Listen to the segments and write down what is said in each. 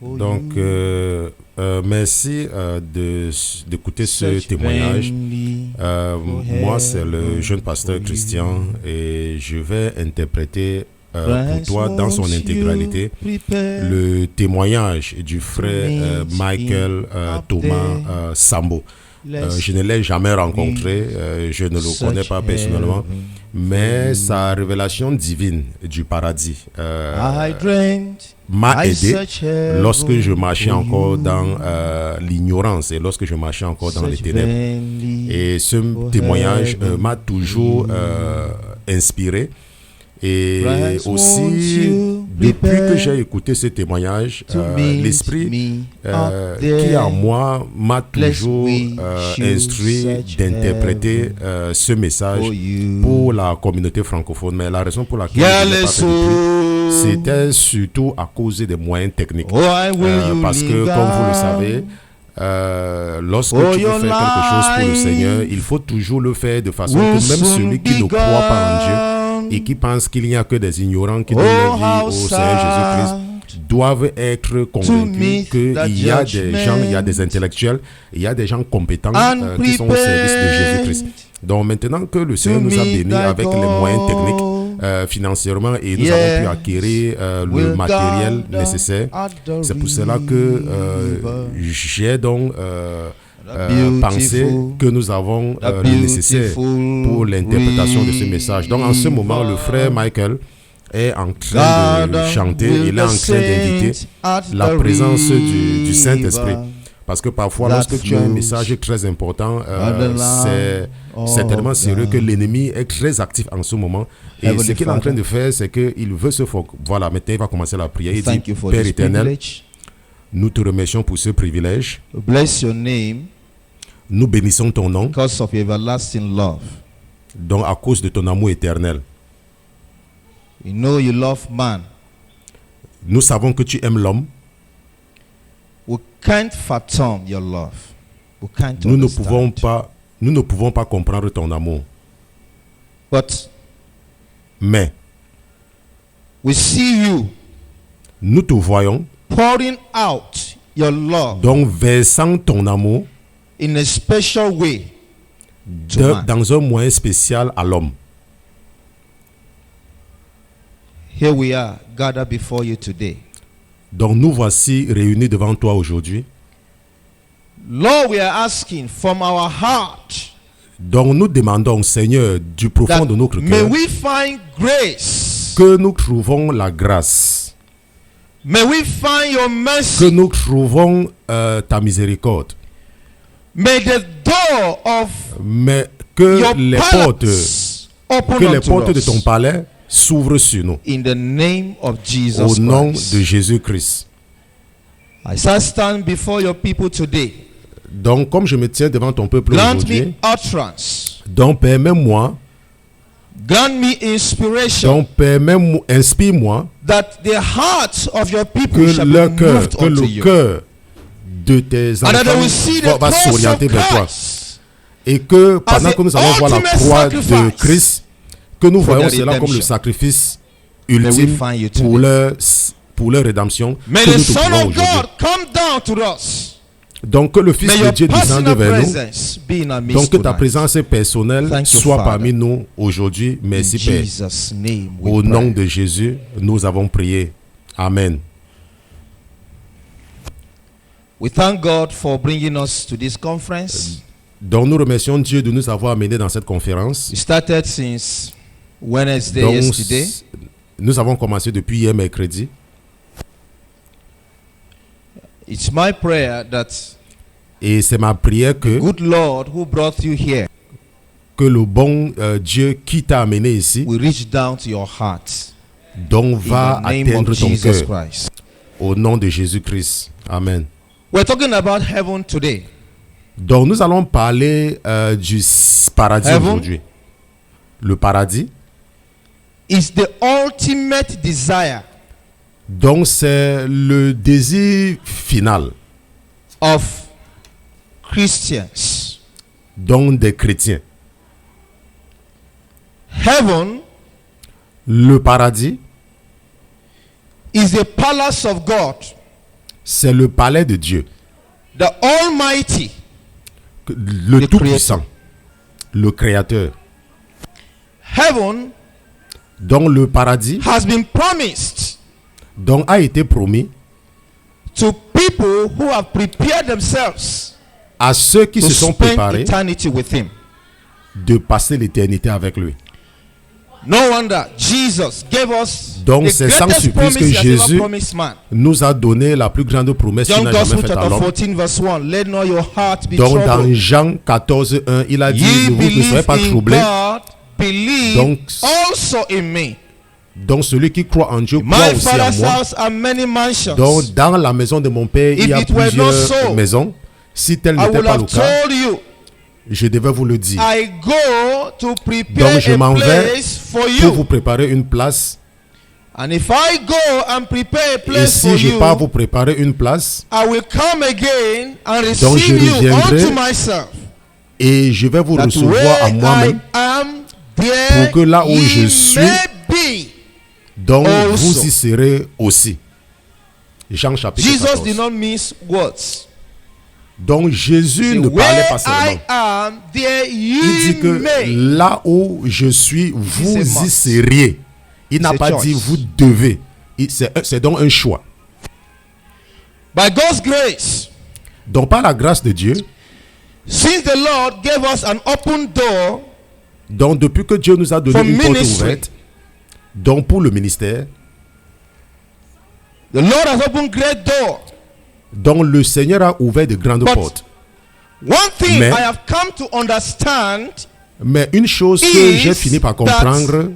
Donc, merci d'écouter ce témoignage. Moi, c'est le jeune pasteur Christian et je vais interpréter pour toi dans son intégralité le témoignage du frère Michael Thomas Sambo. Je ne l'ai jamais rencontré, je ne le connais pas personnellement, mais sa révélation divine du paradis m'a aidé lorsque je marchais encore dans l'ignorance et lorsque je marchais encore dans les ténèbres. Et ce témoignage m'a toujours inspiré. Et aussi, depuis que j'ai écouté ce témoignage, l'esprit qui est en moi m'a toujours instruit d'interpréter ce message pour la communauté francophone. Mais la raison pour laquelle je ne l'ai pas fait depuis, c'était surtout à cause des moyens techniques. Parce que, comme vous le savez, lorsque tu veux faire quelque chose pour le Seigneur, il faut toujours le faire de façon que même celui qui ne croit pas en Dieu et qui pense qu'il n'y a que des ignorants qui donnent leur vie au Seigneur Jésus-Christ doivent être convaincus qu'il y a des gens, il y a des intellectuels, il y a des gens compétents qui sont au service de Jésus-Christ. Donc maintenant que le Seigneur nous a bénis avec les moyens techniques financièrement et nous avons pu acquérir le matériel nécessaire, c'est pour cela que j'ai donc penser que nous avons le nécessaire pour l'interprétation de ce message. Donc en ce moment, le frère Michael est en train de chanter, il est en train d'inviter la présence du Saint-Esprit. Parce que parfois, lorsque tu as un message très important, c'est certainement sérieux que l'ennemi est très actif en ce moment. Et ce qu'il est en train de faire, c'est qu'il veut se focaliser. Voilà, maintenant il va commencer la prière. Il dit, Père éternel, nous te remercions pour ce privilège. Bless your name. Nous bénissons ton nom. Because of everlasting love. Donc à cause de ton amour éternel. We know you love man. Nous savons que tu aimes l'homme. We can't fathom your love. We can't nous ne pouvons pas comprendre ton amour. Mais we see you. Nous te voyons. Pouring out your love. Donc versant ton amour in a special way dans un moyen spécial à l'homme. Here we are gathered before you today. Donc nous voici réunis devant toi aujourd'hui. Lord, we are asking from our heart. Donc nous demandons, Seigneur, du profond de notre cœur, may we find grace. Que nous trouvons la grâce. May we find your mercy. Que nous trouvons ta miséricorde. May the door of mais que les portes de ton palais s'ouvrent sur nous. In the name of Jesus au nom Christ. De Jésus-Christ. As I stand before your people today, donc comme je me tiens devant ton peuple aujourd'hui, donc permets-moi, grant me inspiration. Donc permets-moi, inspire-moi, that the hearts of your people que le cœur de tes enfants va s'orienter vers toi, et que pendant que nous allons voir la croix de Christ, que nous voyons cela comme le sacrifice ultime pour leur rédemption, que nous te pouvons aujourd'hui. Donc que le Fils de Dieu descende vers nous. Donc que ta présence personnelle soit parmi nous aujourd'hui. Merci Père. Au nom de Jésus, nous avons prié. Amen. We thank God for bringing us to this conference. Donc nous remercions Dieu de nous avoir amenés dans cette conférence. We started since Wednesday, yesterday. Nous avons commencé depuis hier mercredi. It's my prayer that Et c'est ma prière que, good Lord who brought you here que le bon Dieu qui t'a amené ici, will reach down to your heart donc va in the name atteindre of ton Jesus cœur. Christ. Au nom de Jésus-Christ. Amen. We're talking about heaven today. Donc nous allons parler du paradis Heaven aujourd'hui. Le paradis, is the ultimate desire donc c'est le désir final, of Christians. donc des chrétiens. Heaven Le paradis, is the palace of God, c'est le palais de Dieu, the Almighty, le The Tout-Puissant, le Créateur. Heaven Donc le paradis, has been promised donc a été promis to people who have prepared themselves à ceux qui to se sont spend préparés eternity with Him. de passer l'éternité avec lui. No wonder Jesus gave us Donc, the c'est sans greatest surprise promise que He has ever Jésus promised man. Nous a donné la plus grande promesse qu'il John n'a jamais Gospel faite à chapter l'homme. 14 verse 1. Let not your heart be Donc dans troubled. Jean 14, 1, il a dit, Ye vous ne soyez believe pas in troublés. God, believe Donc, also in me. Donc celui qui croit en Dieu croit My aussi en father's moi. house are many mansions. Donc dans la maison de mon père, il y a If it were not plusieurs so, maisons. Si tel I n'était would pas have le cas, told you. je devais vous le dire. I go to prepare Donc je a m'en vais place for pour vous you. préparer une place. And if I go and prepare a Et place si for je you, pars vous préparer une place, I will come again and Donc, je receive you reviendrai unto myself. et je vais vous That recevoir where à moi-même, I am, there pour que là où ye je suis, may be. donc also. vous y serez aussi. Jean chapitre Jesus 14. did not miss words. Donc Jésus Say, ne parlait where pas I seulement. am, there Il ye dit que may. là où je suis, vous It's a y must. seriez. Il n'a It's a pas choice. dit vous devez. C'est donc un choix. By God's grace, Donc par la grâce de Dieu, since the Lord gave us an open door donc depuis que Dieu nous a donné For une porte ministry. ouverte, donc pour le ministère, the Lord has opened great door. donc le Seigneur a ouvert de grandes But portes. One thing Mais- I have come to understand, Mais une chose que Is j'ai fini par that comprendre,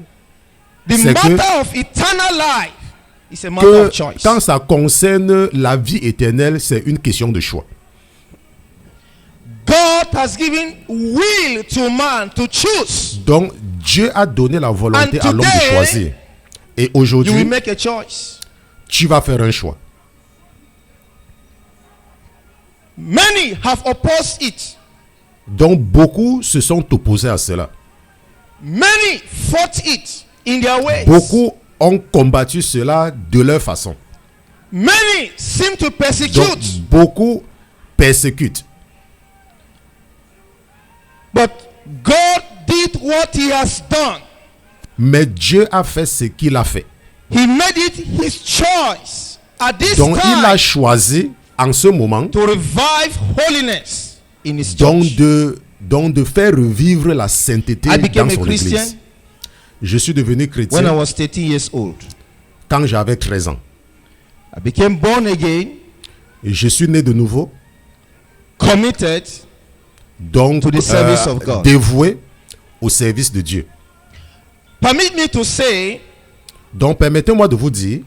the C'est que- matter of eternal life is a matter que of choice. quand ça concerne la vie éternelle, c'est une question de choix. God has given will to man to choose. Donc Dieu a donné la volonté And à l'homme de today, choisir. Et You will aujourd'hui, make a choice. tu vas faire un choix. Many have opposed it. Donc beaucoup se sont opposés à cela. Many fought it in their ways. Beaucoup ont combattu cela de leur façon. Many seem to Donc persecute. beaucoup persécutent. But God did what he has done. Mais Dieu a fait ce qu'il a fait. He made it his choice at this Donc il a time choisi en ce moment to revive holiness in his donc church. de faire revivre la sainteté I became dans a son Christian église. Je suis devenu when I chrétien was 13 years old. quand j'avais 13 ans. I became born again, Et je suis né de nouveau, committed. donc To the service of God. dévoué au service de Dieu. Permit me to say Donc permettez-moi de vous dire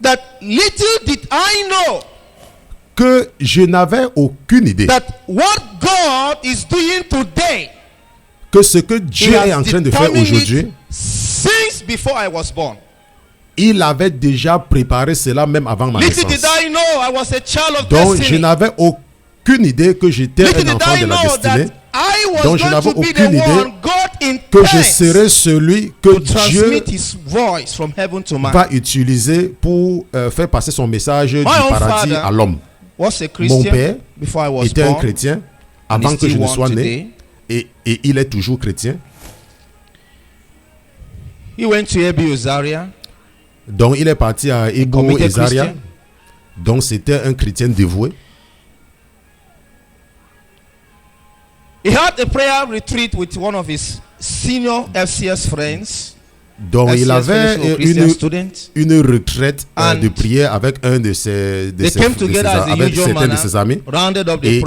that little did I know que je n'avais aucune idée that what God is doing today, que ce que he Dieu est en has train de faire determined aujourd'hui, it since before I was born. il avait déjà préparé cela même avant ma Little did naissance. I know I was a child of Donc je destiny. n'avais aucune idée que j'étais Little un did enfant I de la know destinée, that I was Donc, je going n'avais to be aucune the idée one God que je intends serai celui que to Dieu transmit his voice from heaven to man. va utiliser pour faire passer son message du own paradis father à l'homme. Was a Mon Christian père before I was était un born. chrétien and avant he's que je still ne one sois né today. et il est toujours chrétien. He went to Ebi Ozaria. Donc il est parti à Ebo committed et Zaria. Christian. Donc c'était un chrétien dévoué. He had a prayer retreat with one of his senior FCS friends. Donc il avait une retraite de prière avec un de ses amis. Et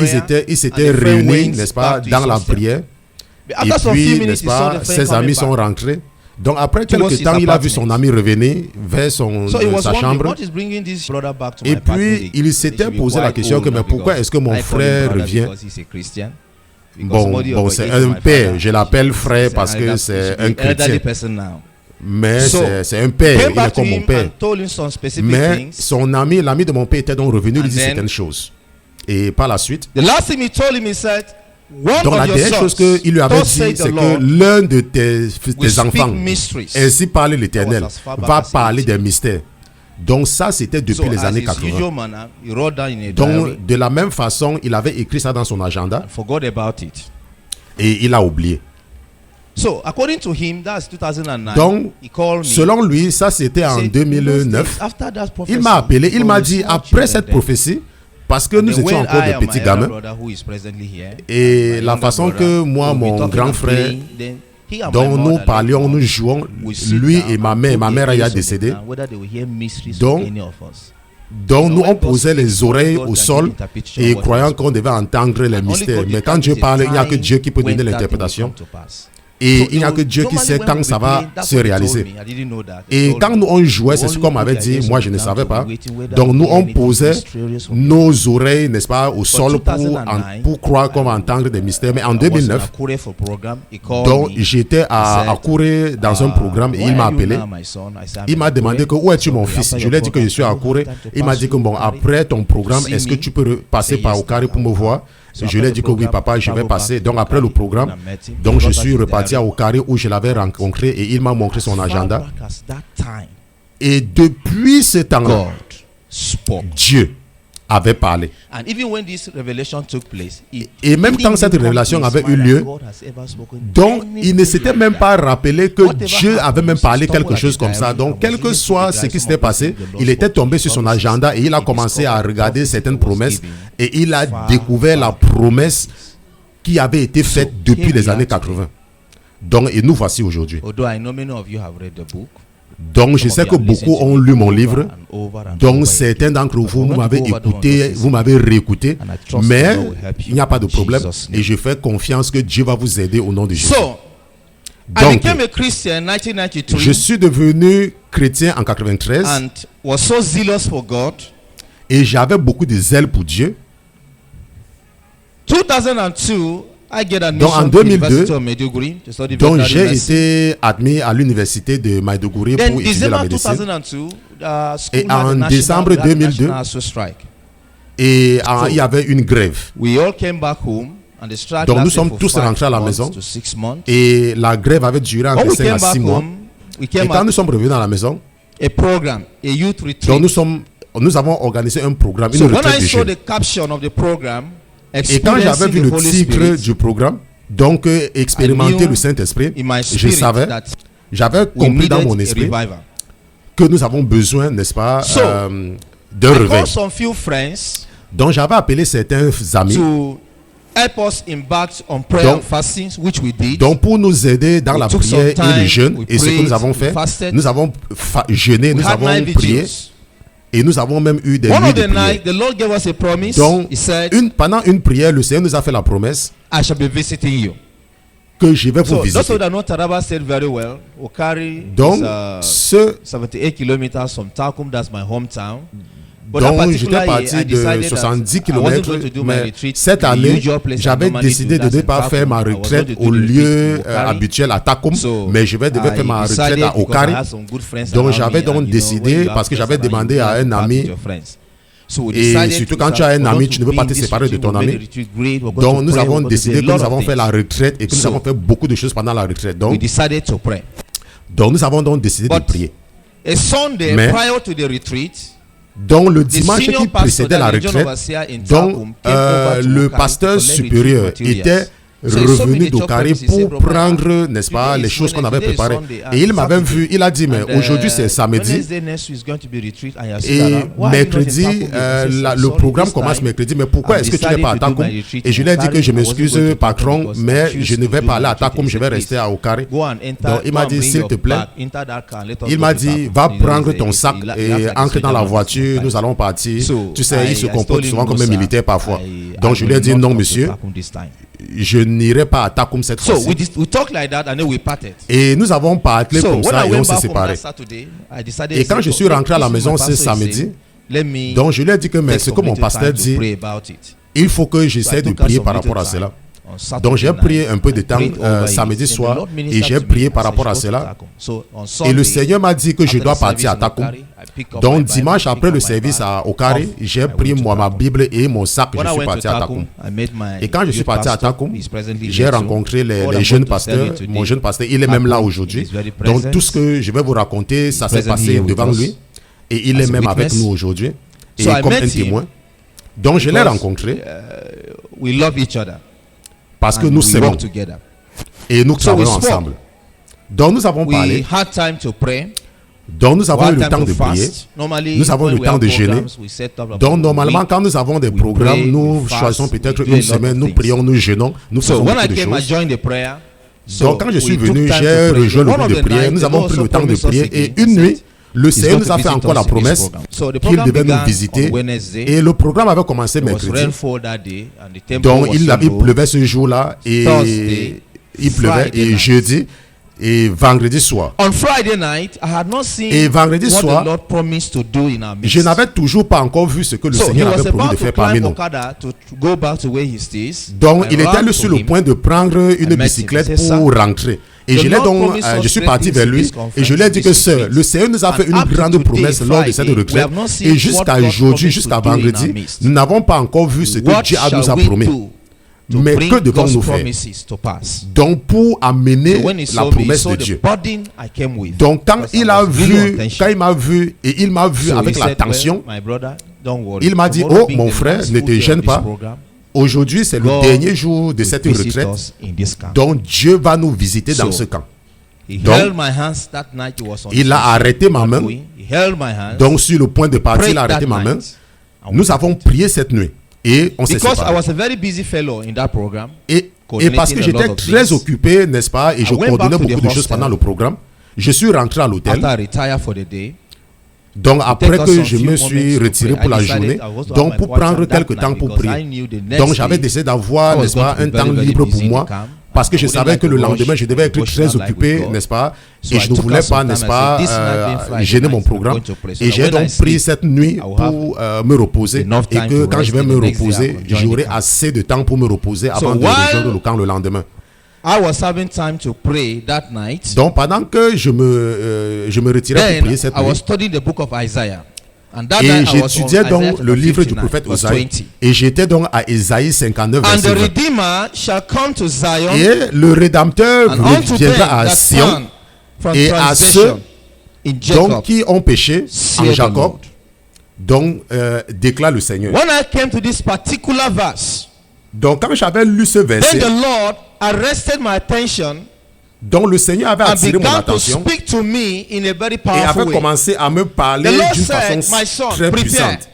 ils s'étaient réunis, n'est-ce pas, dans la prière. Et puis, n'est-ce pas, ses amis sont rentrés. Donc après quelques temps, il a vu son ami revenir vers sa chambre. Et puis il s'était posé la question que mais pourquoi est-ce que mon frère revient? Bon, c'est un père, je l'appelle frère parce que c'est un chrétien. Mais c'est un père, il est comme mon père. Mais son ami, l'ami de mon père était donc revenu lui dire certaines choses. Et par la suite, donc la dernière chose qu'il lui avait dit, c'est que l'un de tes enfants, ainsi parle l'Éternel, va parler des mystères. Donc ça, c'était depuis les années 80. Donc de la même façon, il avait écrit ça dans son agenda et il a oublié. Donc, selon lui, ça c'était en 2009. Il m'a appelé, il m'a dit, après cette prophétie, parce que nous étions encore des petits gamins, et la façon que moi, mon grand frère, dont nous parlions, nous jouons, lui et ma mère est décédée. Donc nous on posait les oreilles au sol et croyant qu'on devait entendre les mystères. Mais quand Dieu parle, il n'y a que Dieu qui peut donner l'interprétation. Et il n'y a que Dieu qui sait quand ça va se réaliser. Et quand nous on jouait, c'est ce qu'on m'avait dit, moi je ne savais pas. Donc nous on posait nos oreilles, n'est-ce pas, au sol pour croire qu'on va entendre des mystères. Mais en 2009, donc j'étais à courir dans un programme et il m'a appelé. Il m'a demandé que où es-tu mon fils? Je lui ai dit que je suis à courir. Il m'a dit que bon, après ton programme, est-ce que tu peux passer par Okari pour me voir? Je lui ai dit que oui papa, je vais passer. Donc après le programme, donc je suis reparti à Okari où je l'avais rencontré et il m'a montré son agenda. Et depuis ce temps-là, Dieu avait parlé. Et même quand cette révélation avait eu lieu, donc il ne s'était même pas rappelé que Dieu avait même parlé quelque chose comme ça. Donc quel que soit ce qui s'était passé, il était tombé sur son agenda et il a commencé à regarder certaines promesses et il a découvert la promesse qui avait été faite depuis les années 80. Donc et nous voici aujourd'hui. Donc je sais que beaucoup ont lu mon livre. Donc certains d'entre vous m'avez écouté, vous m'avez réécouté. Mais il n'y a pas de problème. Et je fais confiance que Dieu va vous aider au nom de Jésus. Donc je suis devenu chrétien en 93. Et j'avais beaucoup de zèle pour Dieu. Donc en 2002, donc j'ai été admis à l'université de Maiduguri pour étudier la médecine. Et en décembre 2002, il y avait une grève. Donc nous sommes tous rentrés à la maison. Et la grève avait duré entre 5 à 6 mois. Et quand nous sommes revenus à la maison, donc nous avons organisé un programme, une retraite de jeunes. Et quand j'avais vu le titre du programme, donc expérimenter le Saint-Esprit, je savais, j'avais compris dans mon esprit que nous avons besoin, n'est-ce pas, d'un réveil. Donc j'avais appelé certains amis donc pour nous aider dans la prière et le jeûne, et ce que nous avons fait, nous avons jeûné, nous avons prié. Et nous avons même eu des nuits de prière. Donc, pendant une prière, le Seigneur nous a fait la promesse que je vais vous visiter. Donc, donc j'étais parti de 70 km, mais cette année, j'avais décidé de ne pas faire ma retraite au lieu habituel à Takum, mais je devais faire ma retraite à Okari. Donc j'avais donc décidé, parce que j'avais demandé à un ami, et surtout quand tu as un ami, tu ne veux pas te séparer de ton ami. Donc nous avons décidé que nous avons fait la retraite et que nous avons fait beaucoup de choses pendant la retraite. Donc nous avons donc décidé de prier. Mais donc le dimanche qui précédait la retraite, donc le pasteur supérieur était revenu d'Okari pour prendre, n'est-ce pas, les choses qu'on avait préparées. Et il m'avait vu, il a dit, mais aujourd'hui c'est samedi. Et mercredi, le programme commence mercredi, mais pourquoi est-ce que tu n'es pas à Takum? Et je lui ai dit que je m'excuse, patron, mais je ne vais pas aller à Takum, je vais rester à Okari. Donc il m'a dit, s'il te plaît, il m'a dit, va prendre ton sac et entre dans la voiture, nous allons partir. Tu sais, il se comporte souvent comme un militaire parfois. Donc je lui ai dit, non monsieur, je n'irai pas à Takum cette fois-ci. Et nous avons parlé comme ça et on s'est séparés. Et quand je suis rentré à la maison ce samedi, donc je lui ai dit que mais ce que mon pasteur dit, il faut que j'essaie de prier par rapport à cela. Donc j'ai pris un peu de temps samedi soir et j'ai prié par rapport à cela. Et le Seigneur m'a dit que je dois partir à Takum. Donc dimanche après le service à Okari, j'ai pris moi ma Bible et mon sac, je suis parti à Takum. Et quand je suis parti à Takum, j'ai rencontré les jeunes pasteurs. Mon jeune pasteur, il est même là aujourd'hui. Donc tout ce que je vais vous raconter, ça s'est passé devant lui. Et il est même avec nous aujourd'hui. Et comme un témoin. Donc je l'ai rencontré. Parce que nous s'aimons et nous travaillons ensemble. Donc nous avons parlé. Donc nous avons eu le temps de prier. Nous avons eu le temps de jeûner. Donc normalement quand nous avons des programmes, nous choisissons peut-être une semaine, nous prions, nous jeûnons, nous faisons beaucoup de choses. Donc quand je suis venu, j'ai rejoint le groupe de prière. Nous avons pris le temps de prier et une nuit, le Seigneur nous a fait encore la promesse qu'il devait nous visiter. Et le programme avait commencé mercredi. Donc il pleuvait ce jour-là et il pleuvait et jeudi et vendredi soir. Et vendredi soir, je n'avais toujours pas encore vu ce que le Seigneur avait promis de faire parmi nous. Donc il était allé sur le point de prendre une bicyclette pour rentrer. Et je suis parti vers lui et je lui ai dit que sœur, le Seigneur nous a fait une grande promesse lors de cette retraite. Et jusqu'à aujourd'hui, jusqu'à vendredi, nous n'avons pas encore vu ce que Dieu nous a promis. Mais que devons-nous faire? Donc pour amener la promesse de Dieu. Donc quand il m'a vu et il m'a vu avec la tension, il m'a dit, oh mon frère, ne te gêne pas. Aujourd'hui, c'est le dernier jour de cette retraite. Donc, Dieu va nous visiter dans ce camp. Donc, il a arrêté ma main. Donc, sur le point de partir, il a arrêté ma main. Nous avons prié cette nuit. Et on s'est séparés. Et parce que j'étais très occupé, n'est-ce pas, et je coordonnais beaucoup de choses pendant le programme, je suis rentré à l'hôtel. Donc après que je me suis retiré pour la journée, donc pour prendre quelques temps pour prier. Donc j'avais décidé d'avoir, n'est-ce pas, un temps libre pour moi. Parce que je savais que le lendemain, je devais être très occupé, n'est-ce pas? Et je ne voulais pas, n'est-ce pas, gêner mon programme. Et j'ai donc pris cette nuit pour me reposer. Et que quand je vais me reposer, j'aurai assez de temps pour me reposer avant de rejoindre le camp le lendemain. Donc pendant que je me retirais pour prier cette nuit, et j'étudiais donc le livre du prophète Osaïe. Et j'étais donc à Ésaïe 59, verset 20. Et le Rédempteur viendra à Sion et à ceux donc, qui ont péché en Jacob. Donc déclare le Seigneur. Donc quand j'avais lu ce verset, donc le Seigneur avait attiré mon attention et avait commencé à me parler d'une façon très puissante.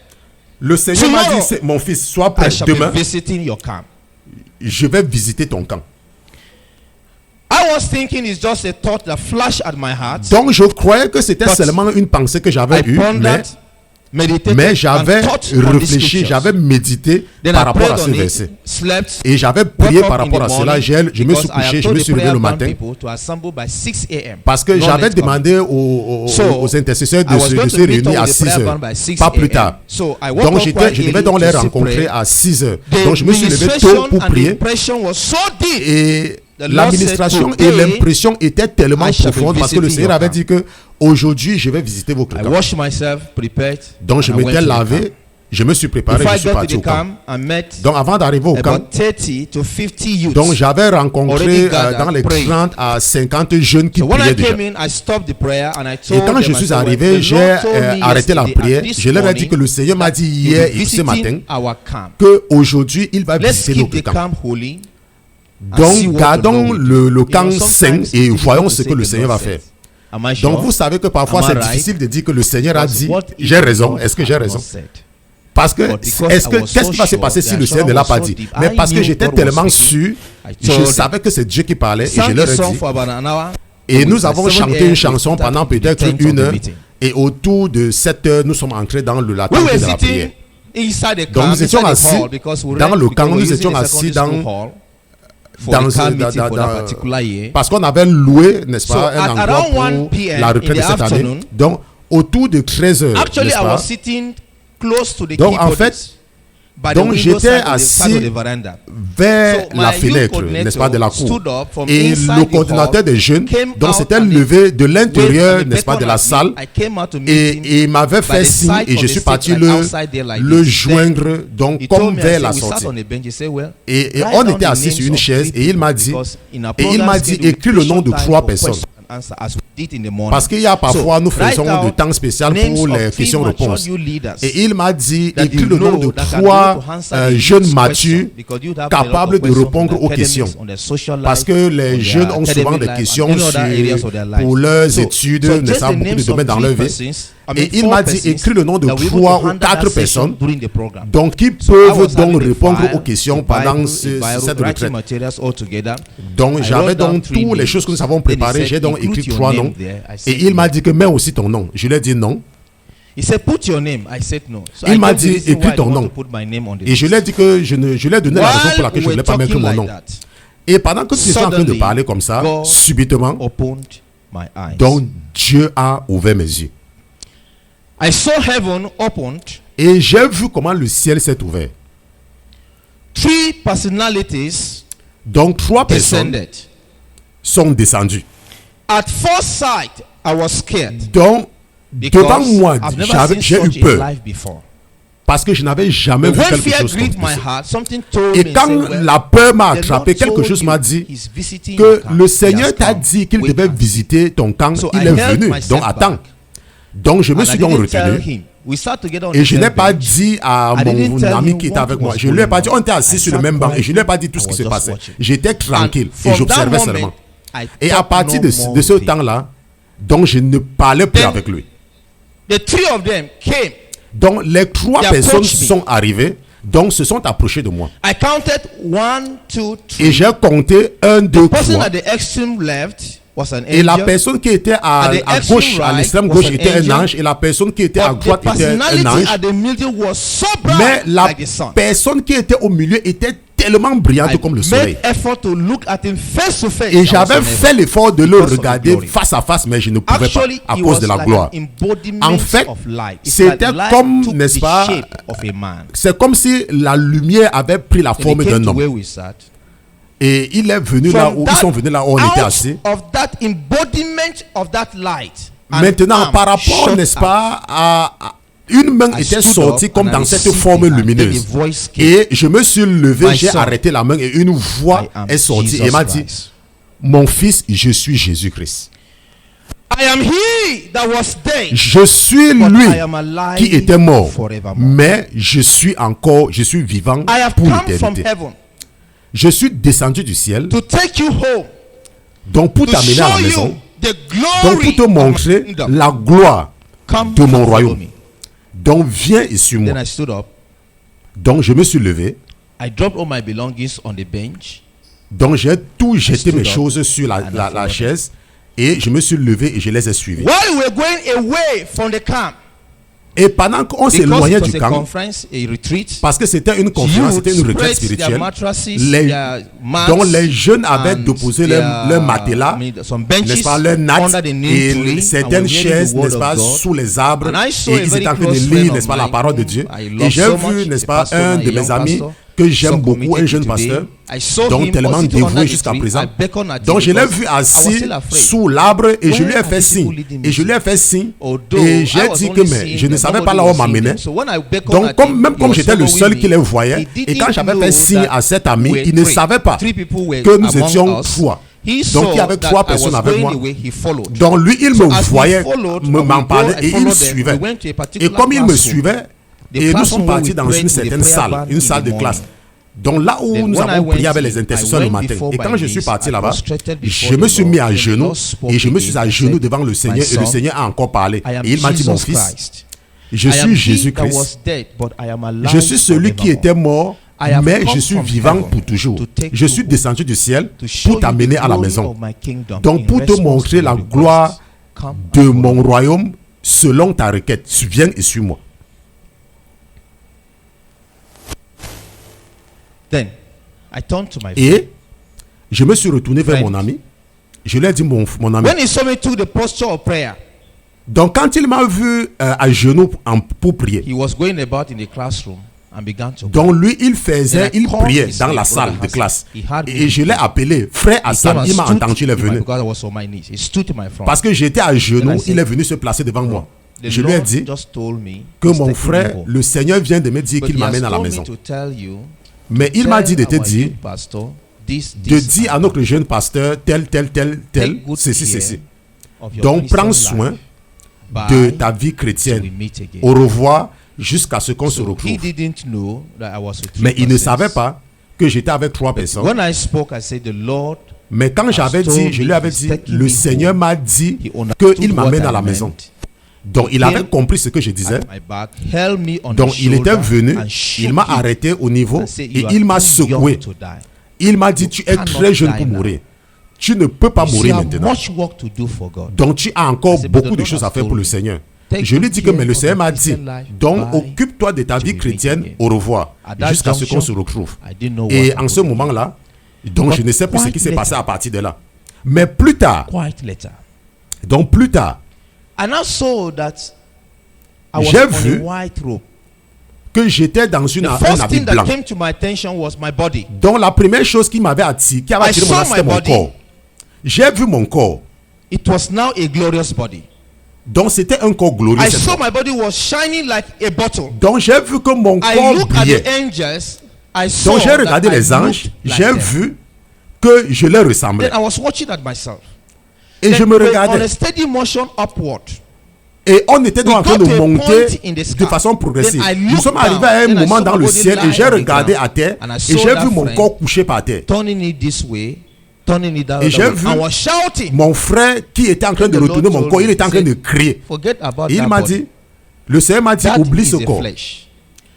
Le Seigneur m'a dit, mon fils, sois prêt demain. Je vais visiter ton camp. Donc je croyais que c'était seulement une pensée que j'avais eue, mais j'avais réfléchi, j'avais médité par rapport à ce verset. Et j'avais prié par rapport à cela. Je me suis couché, je me suis levé le matin. Parce que j'avais demandé aux intercesseurs de se réunir à 6 heures, pas plus tard. Donc je devais donc les rencontrer à 6 heures. Donc je me suis levé tôt pour prier. Et l'administration et l'impression étaient tellement profondes parce que le Seigneur avait dit que aujourd'hui je vais visiter vos camps. Donc je m'étais lavé, je me suis préparé, je suis parti au camp. Donc avant d'arriver au camp, donc j'avais rencontré dans les 30 à 50 jeunes qui priaient déjà. Et quand je suis arrivé, j'ai arrêté la prière. Je leur ai dit que le Seigneur m'a dit hier et ce matin qu'aujourd'hui il va visiter notre camp. Donc, gardons le camp sain et voyons ce que le Seigneur va faire. Donc, vous savez que parfois, c'est difficile de dire que le Seigneur a dit, j'ai raison. Est-ce que j'ai raison? Parce que, qu'est-ce qui va se passer si le Seigneur ne l'a pas dit? Mais parce que j'étais tellement sûr, je savais que c'est Dieu qui parlait et je leur ai dit. Et nous avons chanté une chanson pendant peut-être 1 heure. Et autour de 7 heures, nous sommes entrés dans le latin de la prière. Donc nous étions assis dans le camp, nous étions assis parce qu'on avait loué, n'est-ce pas, un endroit pour la retraite de cette année. Donc autour de 13 heures, n'est-ce pas? Donc en fait, donc j'étais assis vers la fenêtre, n'est-ce pas, de la cour. Et le coordinateur des jeunes, donc s'était levé de l'intérieur, n'est-ce pas, de la salle. Et il m'avait fait signe et je suis parti le joindre, donc comme vers la sortie. Et on était assis sur une chaise et il m'a dit, écris le nom de 3 personnes. Parce qu'il y a parfois, nous faisons de temps spécial pour les questions-réponses. Et il m'a dit, écris le nom de 3 jeunes matures capables de répondre aux questions. Parce que les jeunes ont souvent des questions pour leurs études, n'est-ce pas, beaucoup de domaines dans leur vie. Et il m'a dit, écris le nom de 3 ou 4 personnes donc qui peuvent donc répondre aux questions pendant cette retraite. Donc j'avais donc toutes les choses que nous avons préparées. J'ai donc écrit 3 noms. Et il m'a dit que mets aussi ton nom. Je lui ai dit non. Il m'a dit, écris ton nom. Et je lui ai dit que je lui ai donné la raison pour laquelle je ne voulais pas mettre mon nom. Et pendant que tu étais en train de parler comme ça, subitement, donc Dieu a ouvert mes yeux. Et j'ai vu comment le ciel s'est ouvert. Donc 3 personnes sont descendues. Donc devant moi, j'ai eu peur. Parce que je n'avais jamais vu quelque chose comme ça. Et quand la peur m'a attrapé, quelque chose m'a dit que le Seigneur t'a dit qu'il devait visiter ton camp. Il est venu. Donc attends. Donc je me suis donc retenu. Et je n'ai pas dit à mon ami qui était avec moi. Je ne lui ai pas dit, on était assis sur le même banc. Et je ne lui ai pas dit tout ce qui se passait. J'étais tranquille et j'observais seulement. Et à partir de ce temps-là, donc je ne parlais plus avec lui. Donc les 3 personnes sont arrivées, donc se sont approchées de moi. Et j'ai compté 1, 2, 3. Et la personne qui était à gauche, à l'extrême gauche, était un ange. Et la personne qui était à droite était un ange. Mais la personne qui était au milieu était tellement brillante comme le soleil. Et j'avais fait l'effort de le regarder face à face, mais je ne pouvais pas à cause de la gloire. En fait, c'était comme, n'est-ce pas, c'est comme si la lumière avait pris la forme d'un homme. Et il est venu là où ils sont venus là où on était assis. Maintenant, par rapport, n'est-ce pas, à une main était sortie comme dans cette forme lumineuse. Et je me suis levé, j'ai arrêté la main et une voix est sortie et m'a dit, mon fils, je suis Jésus-Christ. Je suis lui qui était mort, mais je suis vivant pour l'éternité. Je suis descendu du ciel, donc pour t'amener à la maison, donc pour te montrer la gloire de mon royaume. Donc viens et suis-moi. Donc je me suis levé. Donc j'ai tout jeté mes choses sur la chaise et je me suis levé et je les ai suivis. Et pendant qu'on s'éloignait du camp, parce que c'était une conférence, c'était une retraite spirituelle, dont les jeunes avaient déposé leur matelas, n'est-ce pas, leur natte et certaines chaises, n'est-ce pas, sous les arbres, et ils étaient en train de lire, n'est-ce pas, la parole de Dieu. Et j'ai vu, n'est-ce pas, un de mes amis que j'aime beaucoup, un jeune pasteur, donc tellement dévoué jusqu'à présent. Donc je l'ai vu assis sous l'arbre et je lui ai fait signe. Et je lui ai fait signe et j'ai dit que mais je ne savais pas là où on m'amenait. Donc comme j'étais le seul qui les voyait, et quand j'avais fait signe à cet ami, il ne savait pas que nous étions 3. Donc il y avait 3 personnes avec moi. Donc lui il me voyait, m'en parlait et il me suivait. Et comme il me suivait, et nous sommes partis dans une certaine salle, une salle de classe. Donc là où nous avons prié avec les intercesseurs le matin, et quand je suis parti là-bas, je me suis mis à genoux et je me suis à genoux devant le Seigneur et le Seigneur a encore parlé. Et il m'a dit, mon fils, je suis Jésus-Christ. Je suis celui qui était mort, mais je suis vivant pour toujours. Je suis descendu du ciel pour t'amener à la maison. Donc pour te montrer la gloire de mon royaume selon ta requête, viens et suis-moi. Then, I turned to my friend. Et je me suis retourné vers mon ami. Je lui ai dit, mon ami. When he saw me to the posture of prayer, donc quand il m'a vu à genoux pour prier, he was going about in the classroom and began to donc lui il priait dans la salle de classe. Et je l'ai appelé frère Hassan. Il m'a entendu, il est venu. Parce que j'étais à genoux, il est venu se placer devant moi. Je lui ai dit que mon frère, le Seigneur vient de me dire qu'il m'amène à la maison. Mais il m'a dit de te dire, de dire à notre jeune pasteur tel, ceci. Donc prends soin de ta vie chrétienne. Au revoir jusqu'à ce qu'on se retrouve. Mais il ne savait pas que j'étais avec 3 personnes. Mais quand j'avais dit, je lui avais dit, le Seigneur m'a dit qu'il m'amène à la maison. Donc il avait compris ce que je disais. Donc il était venu, il m'a arrêté au niveau et il m'a secoué. Il m'a dit, tu es très jeune pour mourir. Tu ne peux pas mourir maintenant. Donc tu as encore beaucoup de choses à faire pour le Seigneur. Je lui dis que mais le Seigneur m'a dit, donc occupe-toi de ta vie chrétienne, au revoir, jusqu'à ce qu'on se retrouve. Et en ce moment-là, donc je ne sais plus ce qui s'est passé à partir de là. Mais plus tard, donc plus tard, j'ai vu que j'étais dans un habit blanc. Donc la première chose qui m'avait attiré, qui avait attiré mon attention, c'était mon corps. J'ai vu mon corps. It was now a glorious body. Donc c'était un corps glorieux. I saw my body was shining like a bottle. Donc j'ai vu que mon corps brillait. Donc j'ai regardé les anges, j'ai vu que je leur ressemblais. Then I was watching at myself. Et je me regardais. On a steady motion upward. Et on était donc en train de monter de façon progressive. Nous sommes arrivés à un moment dans le ciel et j'ai regardé à terre et j'ai vu mon corps couché par terre. Et j'ai vu mon frère qui était en train de retourner mon corps, il était en train de crier. Et il m'a dit, le Seigneur m'a dit, oublie ce corps.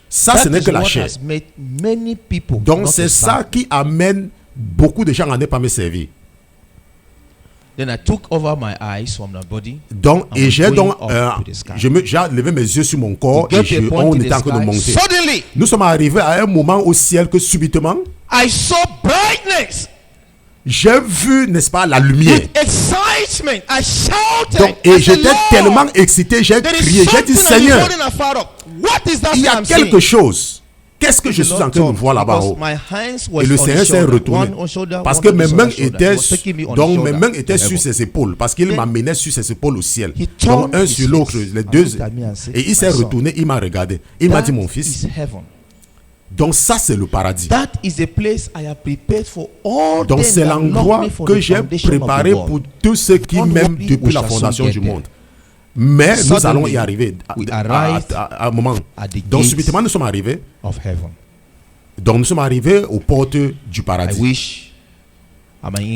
Ça, ce n'est que la chair. Donc c'est ça qui amène beaucoup de gens à ne pas me servir. Donc, et j'ai donc, j'ai levé mes yeux sur mon corps et on était en train de monter. Nous sommes arrivés à un moment au ciel que subitement, j'ai vu, n'est-ce pas, la lumière. Donc, et j'étais tellement excité, j'ai crié, j'ai dit, Seigneur, il y a quelque chose. Qu'est-ce que je suis en train de voir là-bas haut? Et le Seigneur s'est retourné. Parce que mes mains étaient sur ses épaules. Parce qu'il m'amenait sur ses épaules au ciel. Donc un sur l'autre, les deux. Et il s'est retourné, il m'a regardé. Il m'a dit, mon fils, donc ça c'est le paradis. Donc c'est l'endroit que j'ai préparé pour tous ceux qui m'aiment depuis la fondation du monde. Mais nous allons y arriver à un moment. Donc subitement nous sommes arrivés. Donc nous sommes arrivés aux portes du paradis.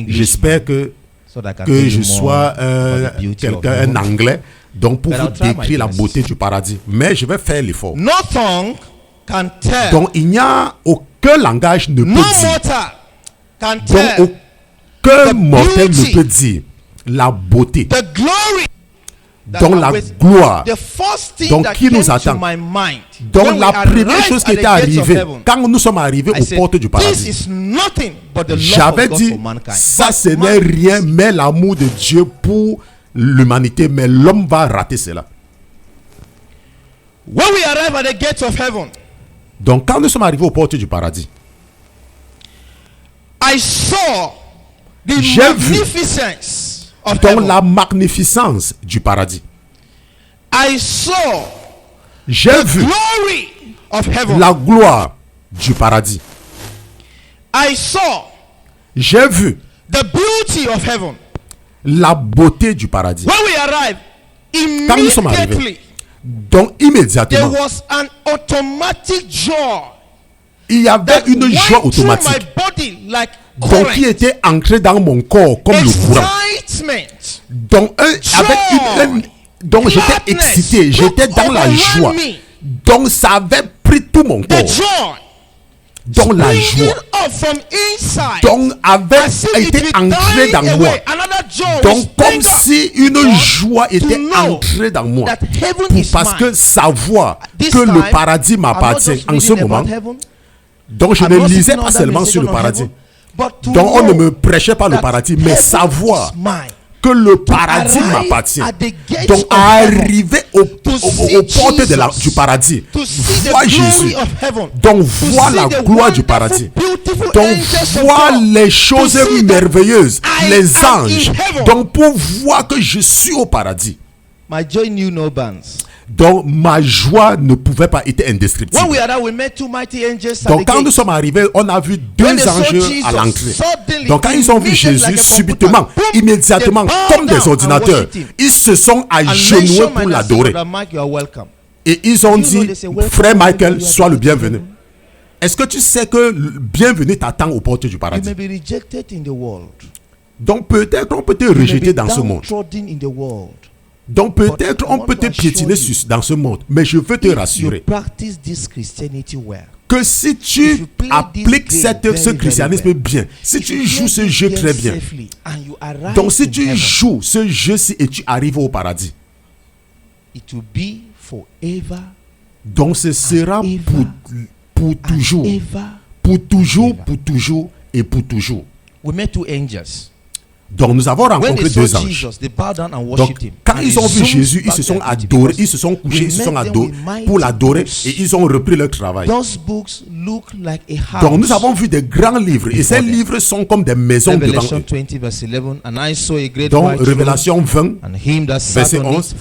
J'espère que je sois quelqu'un, un anglais, donc pour vous décrire la beauté du paradis. Mais je vais faire l'effort. Donc il n'y a aucun langage ne peut dire. Donc aucun mortel ne peut dire la beauté. Donc la gloire, donc qui nous attend. Donc la première chose qui était arrivée quand nous sommes arrivés aux portes du paradis, j'avais dit, ça ce n'est rien mais l'amour de Dieu pour l'humanité, mais l'homme va rater cela. Donc quand nous sommes arrivés aux portes du paradis, j'ai vu donc la magnificence du paradis. J'ai vu la gloire du paradis. J'ai vu la beauté du paradis. Quand nous sommes arrivés, donc immédiatement, il il y avait une joie automatique. Donc qui était ancrée dans mon corps comme le courant. Donc donc j'étais excité, j'étais dans la joie. Donc ça avait pris tout mon corps. Donc la joie donc avait été ancrée dans moi. Donc comme si une joie était ancrée dans moi. Parce que savoir que le paradis m'appartient en ce moment. Donc je ne lisais pas seulement sur le paradis. Donc on ne me prêchait pas le paradis, mais savoir que le paradis m'appartient. Donc arriver aux portes du paradis, voir Jésus, donc voir la gloire du paradis, donc voir les choses merveilleuses, les anges, donc pour voir que je suis au paradis. Donc ma joie ne pouvait pas être indescriptible. Donc quand nous sommes arrivés, on a vu deux anges à l'entrée. Donc quand ils ont vu Jésus, subitement, immédiatement, comme des ordinateurs, ils se sont agenouillés pour l'adorer. Et ils ont dit, frère Michael, sois le bienvenu. Est-ce que tu sais que le bienvenu t'attend aux portes du paradis? Donc peut-être on peut te rejeter dans ce monde. Donc peut-être on peut te piétiner dans ce monde, mais je veux te rassurer que si tu appliques ce christianisme bien, si tu joues ce jeu très bien, donc si tu joues ce jeu-ci et tu arrives au paradis, donc ce sera pour toujours, pour toujours, pour toujours et pour toujours. Donc nous avons rencontré deux anges. Donc quand ils ont vu Jésus, ils se sont adorés, ils se sont couchés, ils se sont adorés pour l'adorer et ils ont repris leur travail. Donc nous avons vu des grands livres et ces livres sont comme des maisons devant eux. Donc Révélation 20, verset 11,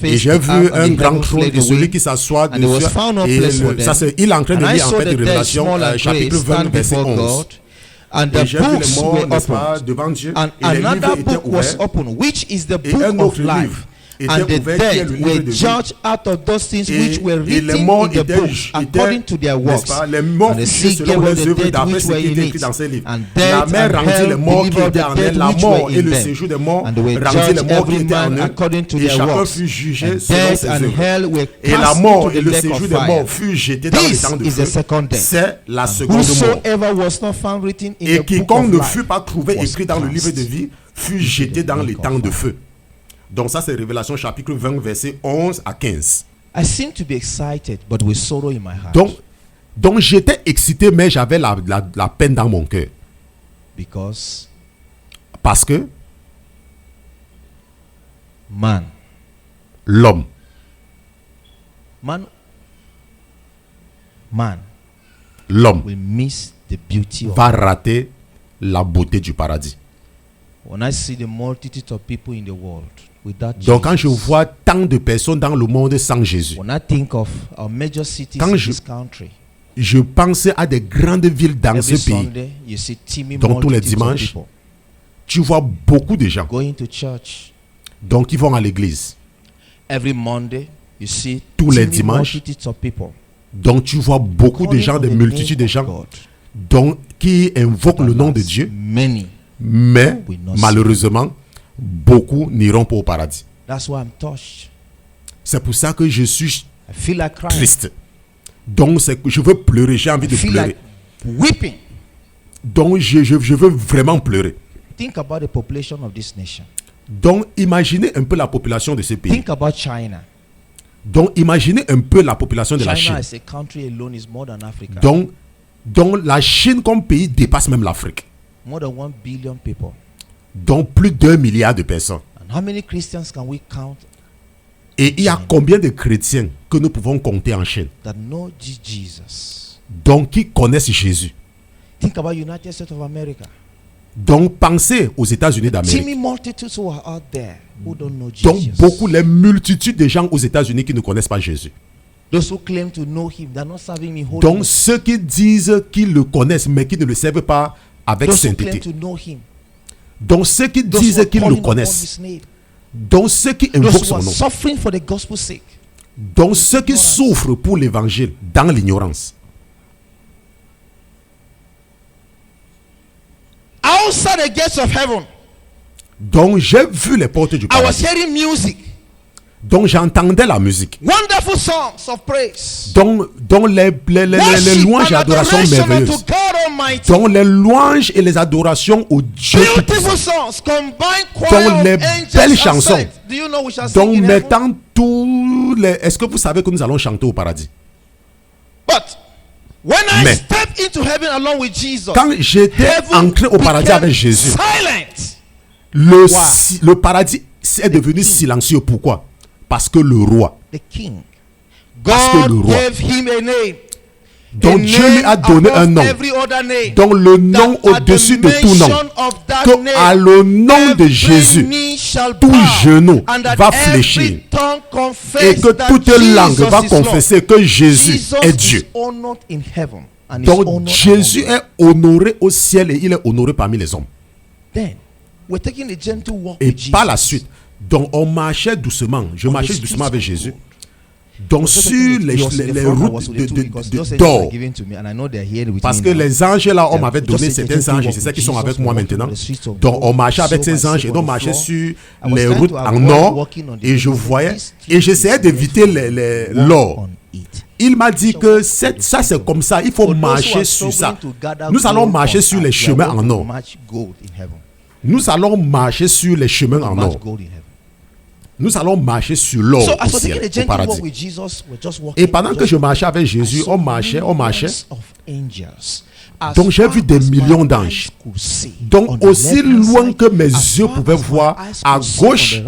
et j'ai vu un grand trône et celui qui s'assoit dessus. Et ça, il est en train de lire en fait Révélation chapitre 20, verset 11. And the books were opened, and another book was opened, which is the book of life. And the dead were judged out of those things which were written in the book according to their works. And the sea gave up the dead which were in it. And death and hell delivered the dead which were in them. And they were judged every man according to their works. And death and hell were cast into the lake of fire. This is the second death. Whosoever was not found written in the book of life. Et quiconque ne fut pas trouvé écrit dans le livre de vie fut jeté dans les temps de feu. Donc ça c'est Révélation chapitre 20 verset 11 à 15. I seem to be excited but with sorrow in my heart. Donc j'étais excité mais j'avais la peine dans mon cœur. Parce que l'homme will miss the beauty of va rater la beauté du paradis. When I see the multitude of people in the world without Jesus, donc quand je vois tant de personnes dans le monde sans Jésus, when I think of our major cities in this country, je pense à des grandes villes dans ce pays. Sunday, you see donc tous les dimanches, tu vois beaucoup de gens going to church. Donc ils vont à l'église. Every Monday, you see tous les dimanches. Of people. Donc tu vois beaucoup de gens, des multitudes de gens donc, qui invoquent le nom de Dieu. Mais malheureusement, beaucoup n'iront pas au paradis. C'est pour ça que je suis triste. Donc je veux pleurer, j'ai envie de pleurer. Donc je veux vraiment pleurer. Think about the population of this nation. Donc imaginez un peu la population de ce pays. Think about China. Donc imaginez un peu la population de la Chine. As a country alone is more than Africa. Donc la Chine comme pays dépasse même l'Afrique. More than 1 billion people. Donc plus d'1 milliard de personnes. And how many Christians can we count? Et il y a combien de chrétiens que nous pouvons compter en Chine? That know Jesus. Donc qui connaissent Jésus. Think about United States of America. Donc pensez aux États-Unis d'Amérique. Multitudes who are out there who don't know Jesus. Donc beaucoup, les multitudes de gens aux États-Unis qui ne connaissent pas Jésus. Those who claim to know him, they're not serving me. Donc ceux qui disent qu'ils le connaissent mais qui ne le servent pas avec sainteté. Donc ceux qui disent qu'ils le connaissent. Donc ceux qui invoquent son nom. Donc ceux qui souffrent pour l'évangile dans l'ignorance. saw the gates of heaven. Donc j'ai vu les portes du I was paradis. hearing music. Donc j'entendais la musique. Wonderful songs of praise. Donc les louanges et adorations merveilleuses. Donc les louanges et les adorations au Dieu tout-puissant. Donc les belles chansons. Donc mettant tous les... Est-ce que vous savez que nous allons chanter au paradis? Mais quand j'étais entré au paradis avec Jésus, le paradis est devenu silencieux. Pourquoi? Parce que le roi, donc Dieu lui a donné un nom, donc le nom au-dessus de tout nom, que à le nom de Jésus, tout genou va fléchir et que toute langue va confesser que Jésus est Dieu. Donc Jésus est honoré au ciel et il est honoré parmi les hommes. Et par la suite, donc on marchait doucement. Je marchais doucement avec Jésus. Donc sur les routes d'or, parce que les anges là, on m'avait donné certains anges, et c'est ceux qui sont avec moi maintenant. Donc on marchait avec ces anges et donc on marchait sur les routes en or et je voyais et j'essayais d'éviter l'or. Il m'a dit que ça c'est comme ça, il faut marcher sur ça. Nous allons marcher sur les chemins en or. Nous allons marcher sur les chemins en or. Nous allons marcher sur l'or au ciel, au paradis. Et pendant que je marchais avec Jésus, on marchait. Donc j'ai vu des millions d'anges. Donc aussi loin que mes yeux pouvaient voir à gauche,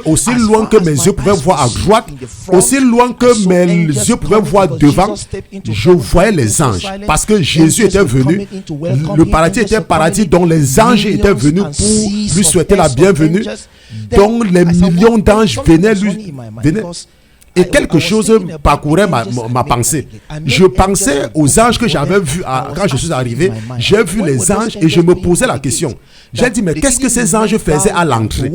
aussi loin que mes yeux pouvaient voir à droite, aussi loin que mes yeux pouvaient voir devant, je voyais les anges. Parce que Jésus était venu, le paradis était paradis, dont les anges étaient venus pour lui souhaiter la bienvenue. Donc les millions d'anges venaient. Et quelque chose parcourait ma pensée. Je pensais aux anges que j'avais vus quand je suis arrivé. J'ai vu les anges et je me posais la question. J'ai dit, mais qu'est-ce que ces anges faisaient à l'entrée?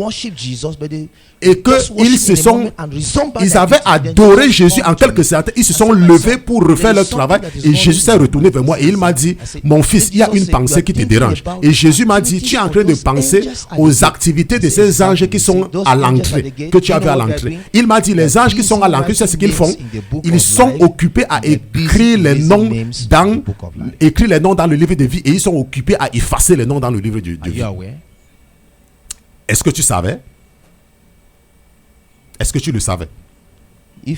Et qu'ils avaient adoré Jésus en quelque sorte. Ils se sont levés pour refaire leur travail. Et Jésus s'est retourné vers moi et il m'a dit, mon fils, il y a une pensée qui te dérange. Et Jésus m'a dit, tu es en train de penser aux activités de ces anges qui sont à l'entrée, que tu as vu à l'entrée. Il m'a dit, les anges qui sont à l'entrée, c'est ce qu'ils font. Ils sont occupés à écrire les noms dans le livre de vie et ils sont occupés à effacer les noms dans le livre de vie. Est-ce que tu savais? Est-ce que tu le savais? Si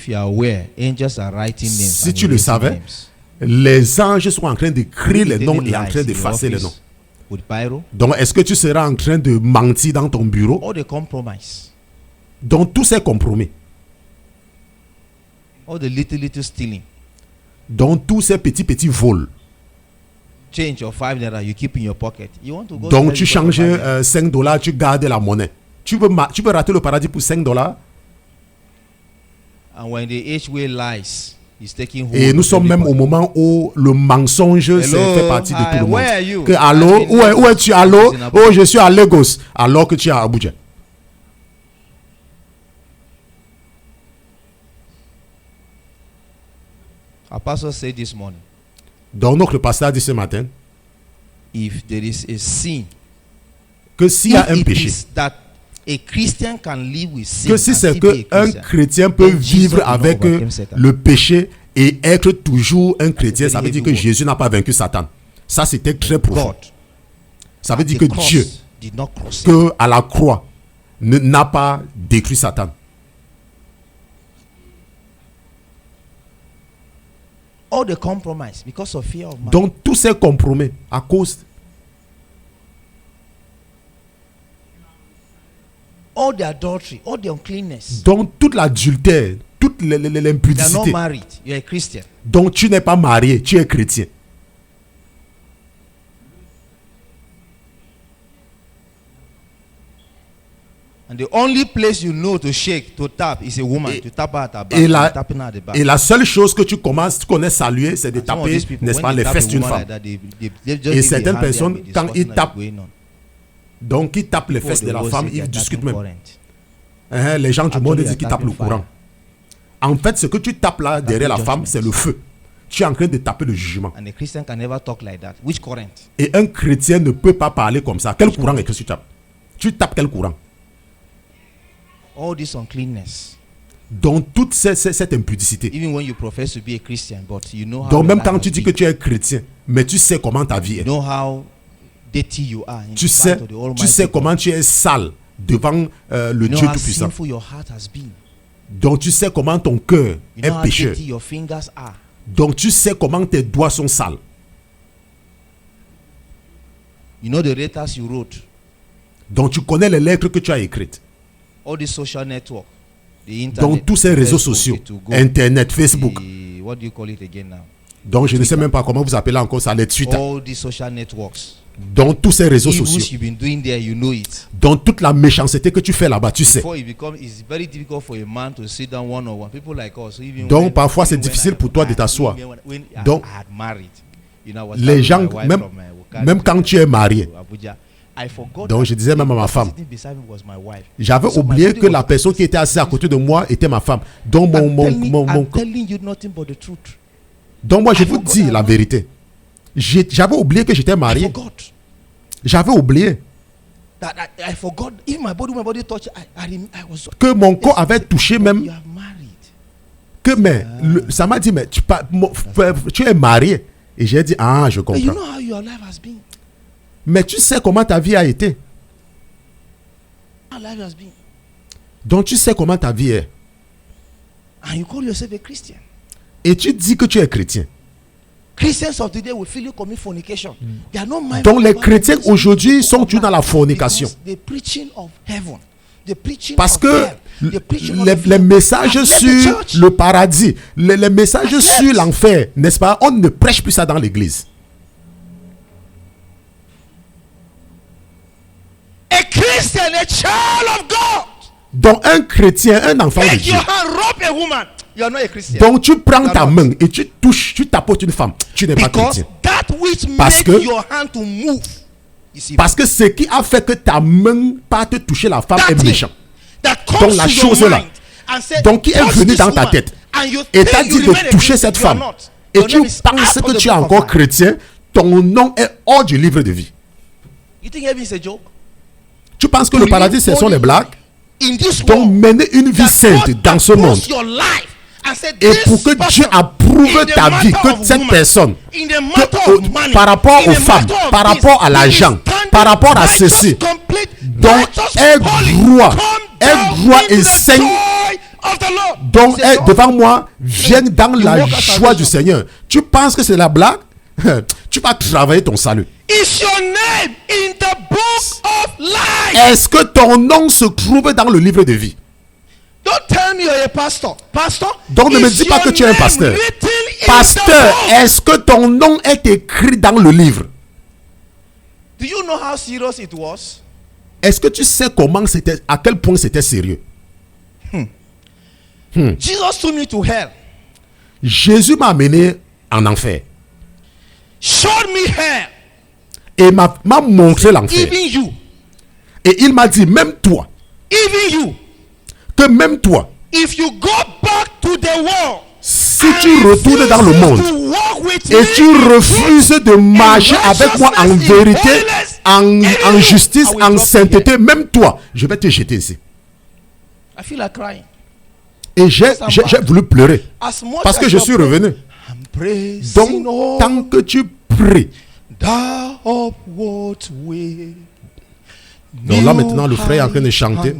tu le savais, les anges sont en train d'écrire les noms et en train d'effacer les noms. Donc, est-ce que tu seras en train de mentir dans ton bureau? Donc, tout c'est compromis. Donc, tous ces petits vols. Donc, tu changes $5, tu gardes la monnaie. Tu peux rater le paradis pour $5. Et nous sommes même au moment où le mensonge fait partie de tout le monde. Que, allô, où es-tu? Allô? Oh, je suis à Lagos. Alors que tu es à Abuja. Donc notre pasteur a dit ce matin que s'il y a un péché, que si c'est qu'un chrétien peut vivre avec le péché et être toujours un chrétien, ça veut dire que Jésus n'a pas vaincu Satan. Ça c'était très profond. Ça veut dire que Dieu, que à la croix, n'a pas détruit Satan. Donc tous ces compromis à cause donc toute l'adultère, toute l'impudicité. Donc tu n'es pas marié, tu es chrétien. And the only place you know to shake, to tap, is a woman. To tap her at her back. Et la seule chose que tu connais saluer, c'est de taper, n'est-ce pas, les fesses d'une femme. Et certaines personnes, quand ils tapent, donc ils tapent les fesses de la femme, ils discutent même. Les gens du monde disent qu'ils tapent le courant. En fait, ce que tu tapes là derrière la femme, c'est le feu. tu es en train de taper le jugement. And a Christian can never talk like that. Which current? Et un chrétien ne peut pas parler comme ça. Quel courant est-ce que tu tapes? Tu tapes quel courant? All this uncleanness. Dans toute cette impudicité. Even when you profess to be a Christian, but you know how. Donc même quand tu dis que tu es chrétien, mais tu sais comment ta vie est. You know how dirty you are. Tu sais comment tu es sale devant le Dieu Tout-Puissant. Donc tu sais comment ton cœur est pécheur. Donc tu sais comment tes doigts sont sales. You know the letters you wrote. Donc tu connais les lettres que tu as écrites. All the social network, the internet, donc tous ces réseaux sociaux, Internet, Facebook. What do you call it again now? Donc je ne sais même pas comment vous appelez encore ça, les Twitter. All the social networks. Dans tous ces réseaux sociaux. You've been doing there, you know it. Dans toute la méchanceté que tu fais là-bas, tu sais. Donc parfois c'est difficile pour toi de t'asseoir. Donc les gens, même quand tu es marié. Donc je disais même à ma femme, j'avais oublié que la personne qui était assise à côté de moi était ma femme. Donc donc moi je vous dis la vérité. J'avais oublié que j'étais marié. J'avais oublié que mon corps avait touché même. Que mais ça m'a dit mais tu es marié. Et j'ai dit ah je comprends. Mais tu sais comment ta vie a été. Donc tu sais comment ta vie est. Et tu dis que tu es chrétien. Donc les chrétiens aujourd'hui sont tous dans la fornication. Parce que les messages sur le paradis, les messages sur l'enfer, n'est-ce pas? On ne prêche plus ça dans l'église. A Christian, a child of God. Donc un chrétien, un enfant de Dieu. Donc tu prends ta main et tu touches, tu tapotes une femme. Tu n'es pas chrétien. Parce que ce qui a fait que ta main pas te toucher la femme est méchant. Donc la chose là, donc qui est venue dans ta tête et t'a dit de toucher cette femme. Et tu penses que tu es encore chrétien, ton nom est hors du livre de vie. Tu penses que le paradis ce sont les blagues? Donc mener une vie sainte dans ce monde. Et pour que Dieu approuve ta vie, que cette personne, par rapport aux femmes, par rapport à l'argent, par rapport à ceci, donc est droit et saint, donc devant moi, viennent dans la joie du Seigneur. Tu penses que c'est la blague? Tu vas travailler ton salut. Est-ce que ton nom se trouve dans le livre de vie? Donc ne me dis pas que tu es un pasteur. Pasteur, est-ce que ton nom est écrit dans le livre? Est-ce que tu sais comment c'était, à quel point c'était sérieux? Jésus m'a amené en enfer. Et m'a montré l'enfer. Et il m'a dit, même toi, que même toi, si tu retournes dans le monde et tu refuses de marcher avec moi en vérité, en justice, en sainteté, même toi, je vais te jeter ici. Et j'ai voulu pleurer parce que je suis revenu. Donc, tant que tu pries, donc là maintenant le frère est en train de chanter.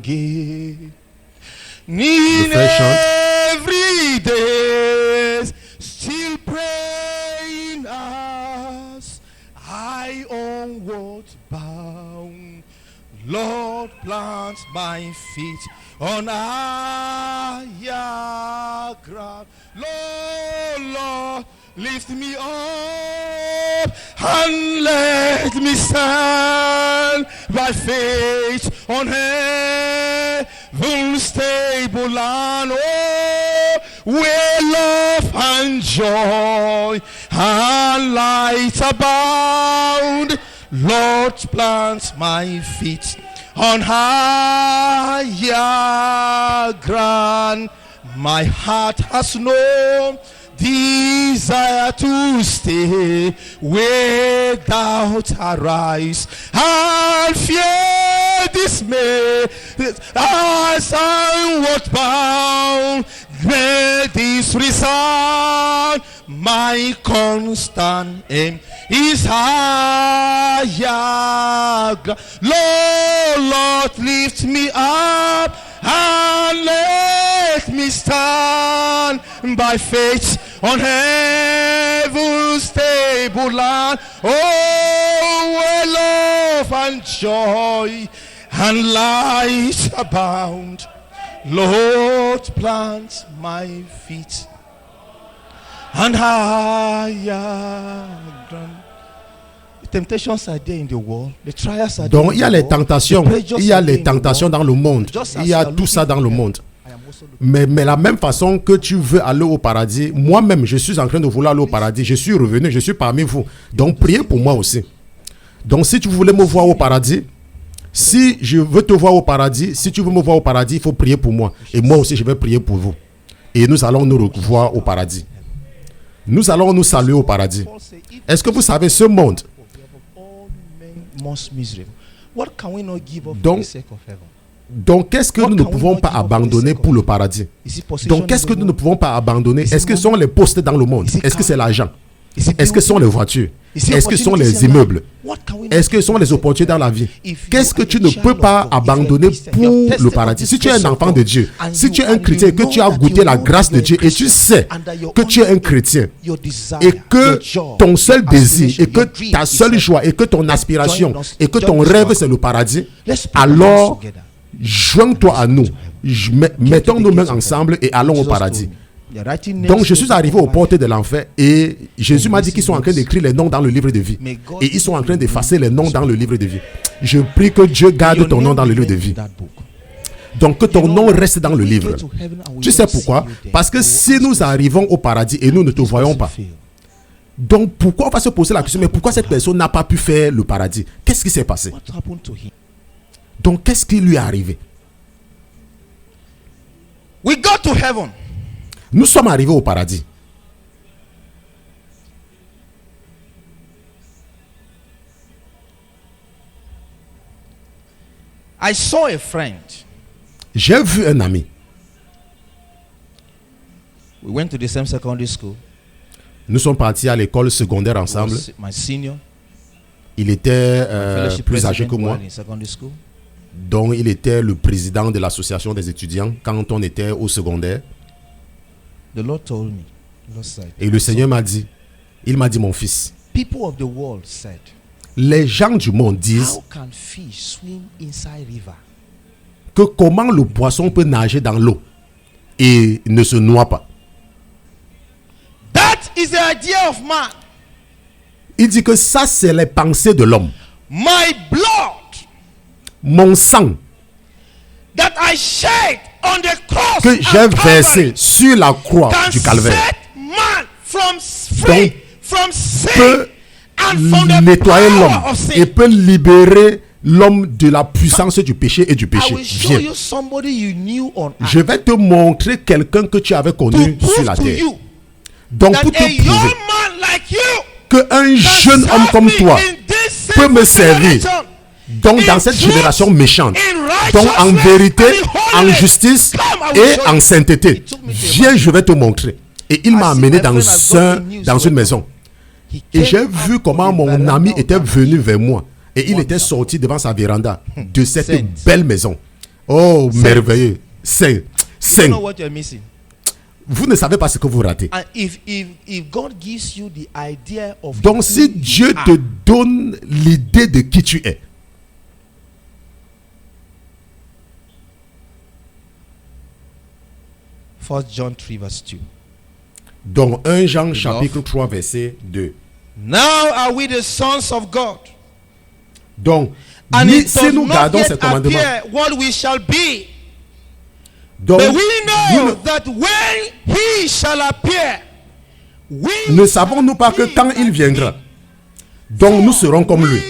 Le frère chante. Still praying us, I onward bound. Lord, plant my feet on higher ground. Lord, lift me up and let me stand by faith on heaven's stable land. Oh, where love and joy and light abound. Lord, plant my feet on higher ground. My heart has known desire to stay without arise and fear dismay as onward bound. May this resound, my constant aim is higher. Lord, lift me up and let me stand by faith on heaven's stable land. Oh, where love and joy and light abound. Lord, plant my feet and higher ground. The temptations are there in the world. The trials are there. Donc il y a les tentations, dans le monde. Il y a tout ça dans le monde. Mais la même façon que tu veux aller au paradis, moi-même je suis en train de vouloir aller au paradis. Je suis revenu, je suis parmi vous. Donc priez pour moi aussi. Donc si tu voulais me voir au paradis, si je veux te voir au paradis, si tu veux me voir au paradis, il faut prier pour moi. Et moi aussi, je vais prier pour vous. Et nous allons nous revoir au paradis. Nous allons nous saluer au paradis. Est-ce que vous savez ce monde? Donc qu'est-ce que nous ne pouvons pas abandonner pour le paradis? Donc qu'est-ce que nous ne pouvons pas abandonner? Est-ce que ce sont les postes dans le monde? Est-ce que c'est l'argent? Est-ce que ce sont les voitures? Est-ce que ce sont les immeubles? Est-ce que ce sont les opportunités dans la vie? Qu'est-ce que tu ne peux pas abandonner pour le paradis? Si tu es un enfant de Dieu, si tu es un chrétien, que tu as goûté la grâce de Dieu et tu sais que tu es un chrétien et que ton seul désir et que ta seule joie et que ton aspiration et que ton rêve c'est le paradis, alors joins-toi à nous. Mettons nos mains ensemble et allons au paradis. Donc je suis arrivé aux portes de l'enfer et Jésus m'a dit qu'ils sont en train d'écrire les noms dans le livre de vie et ils sont en train d'effacer les noms dans le livre de vie. Je prie que Dieu garde ton nom dans le livre de vie. Donc que ton nom reste dans le livre. Tu sais pourquoi? Parce que si nous arrivons au paradis et nous ne te voyons pas, donc pourquoi on va se poser la question, mais pourquoi cette personne n'a pas pu faire le paradis? Qu'est-ce qui s'est passé? Donc qu'est-ce qui lui est arrivé? We got to heaven. Nous sommes arrivés au paradis. I saw a friend. J'ai vu un ami. We went to the same secondary school. Nous sommes partis à l'école secondaire ensemble. My senior. Il était plus âgé que moi. Donc il était le président de l'association des étudiants quand on était au secondaire. The Lord told me, et le Seigneur m'a dit, il m'a dit, mon fils, people of the world said, les gens du monde disent how can fish swim inside river? Que comment le poisson peut nager dans l'eau et ne se noie pas. That is the idea of man. Il dit que ça c'est les pensées de l'homme. My blood, mon sang, that I shed on the cross que j'ai versé sur la croix du calvaire, donc peut nettoyer l'homme et peut libérer l'homme de la puissance du péché et du péché. Viens. Je vais te montrer quelqu'un que tu avais connu sur la terre. Donc pour te prouver qu'un jeune homme comme toi peut me servir. Donc dans cette génération méchante, donc en vérité, en justice et en sainteté, viens, je vais te montrer. Et il m'a amené dans une maison. Et j'ai vu comment mon ami était venu vers moi. Et il était sorti devant sa véranda de cette belle maison. Oh, merveilleux. Saint. Vous ne savez pas ce que vous ratez. Donc si Dieu te donne l'idée de qui tu es, John 3 verse 2. Donc 1 Jean chapitre 3 verset 2. Now are we the sons of God. Donc si nous gardons ces commandements, what we shall be. Donc but we know that when he shall appear, ne savons-nous pas que quand il viendra, donc nous serons comme lui.